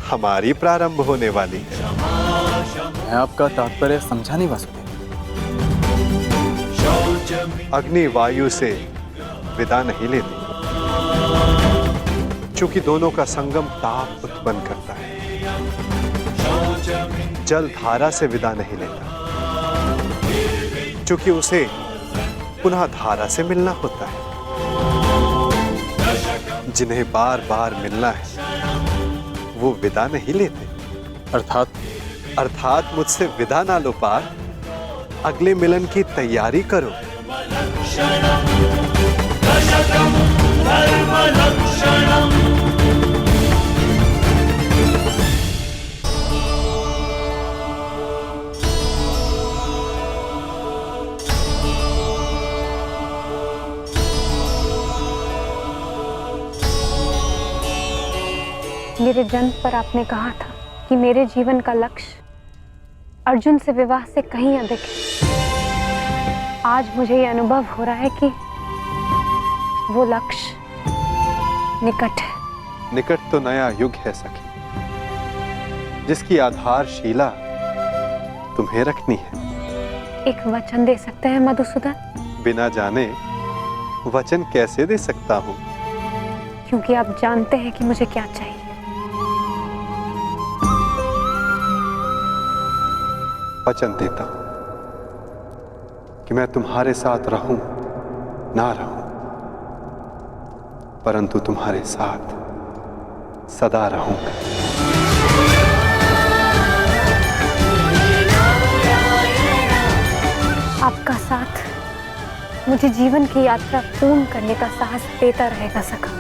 हमारी प्रारंभ होने वाली है। मैं आपका तात्पर्य समझा नहीं वासुदेव। अग्नि वायु से विदा नहीं लेती, चूंकि दोनों का संगम ताप उत्पन्न करता है। जल धारा से विदा नहीं लेता, चूंकि उसे पुनः धारा से मिलना होता है। जिन्हें बार बार मिलना है वो विदा नहीं लेते। अर्थात मुझसे विदा ना लो पार, अगले मिलन की तैयारी करो। मेरे जन्म पर आपने कहा था कि मेरे जीवन का लक्ष्य अर्जुन से विवाह से कहीं अधिक है। आज मुझे ये अनुभव हो रहा है कि वो लक्ष्य निकट है। निकट तो नया युग है सखी, जिसकी आधारशिला तुम्हें रखनी है। एक वचन दे सकते हैं मधुसूदन? बिना जाने वचन कैसे दे सकता हूँ? क्योंकि आप जानते हैं कि मुझे क्या चाहिए। वचन देता हूं कि मैं तुम्हारे साथ रहूं ना रहूं, परंतु तुम्हारे साथ सदा रहूंगा। आपका साथ मुझे जीवन की यात्रा पूर्ण करने का साहस देता रहेगा सखा।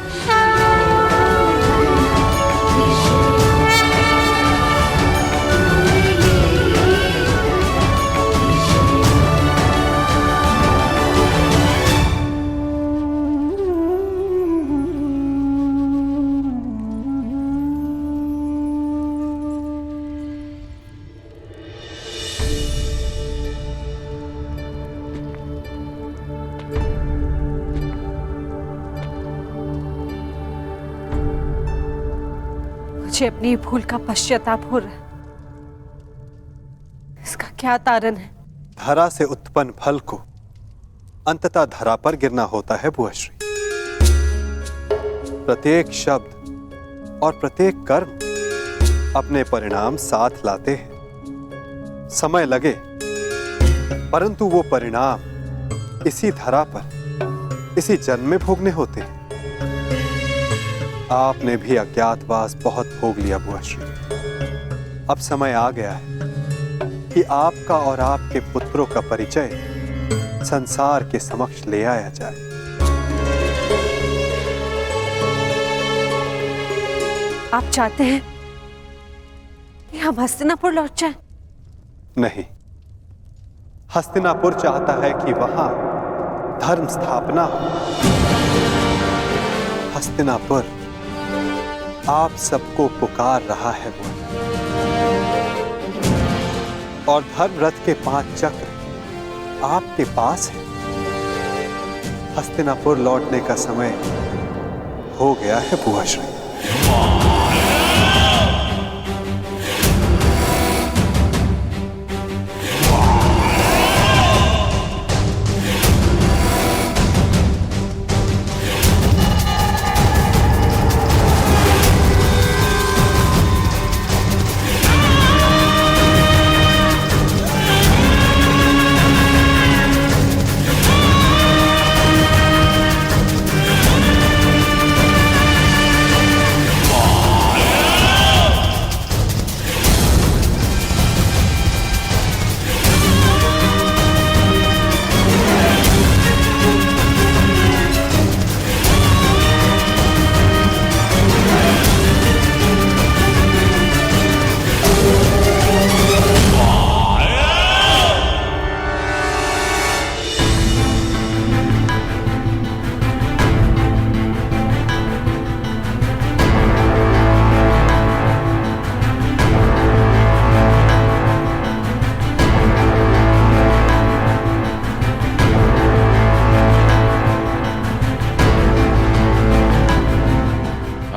मुझे अपनी भूल का पश्चाताप हो रहा है। इसका क्या कारण है? धरा से उत्पन्न फल को अंततः धरा पर गिरना होता है बुआश्री। प्रत्येक शब्द और प्रत्येक कर्म अपने परिणाम साथ लाते हैं। समय लगे, परंतु वो परिणाम इसी धरा पर, इसी जन्म में भोगने होते हैं। आपने भी अज्ञातवास बहुत भोग लिया बुआश्री। अब समय आ गया है कि आपका और आपके पुत्रों का परिचय संसार के समक्ष ले आया जाए। आप चाहते हैं कि हम हस्तिनापुर लौट जाएं? नहीं, हस्तिनापुर चाहता है कि वहां धर्म स्थापना हो। हस्तिनापुर आप सबको पुकार रहा है वो, और धर्म रथ के 5 चक्र आपके पास है। हस्तिनापुर लौटने का समय हो गया है बुआश्री।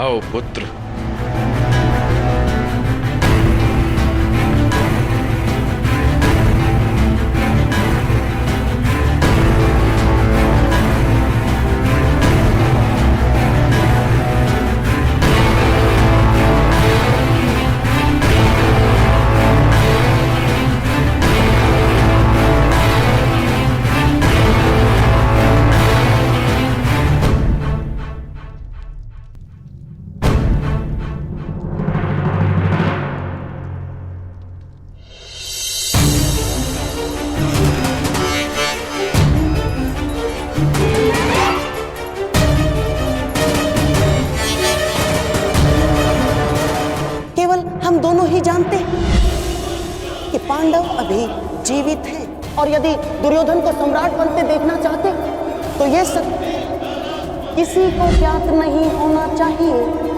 आओ पुत्र। केवल हम दोनों ही जानते हैं कि पांडव अभी जीवित हैं, और यदि दुर्योधन को सम्राट बनते देखना चाहते तो ये सब किसी को ज्ञात नहीं होना चाहिए।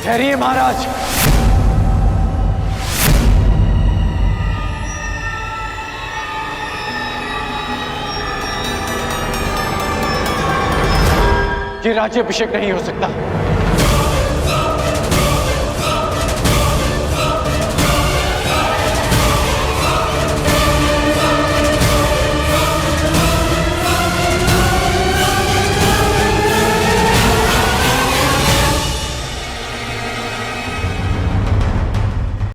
ठहरिए महाराज। ये राज्याभिषेक नहीं हो सकता।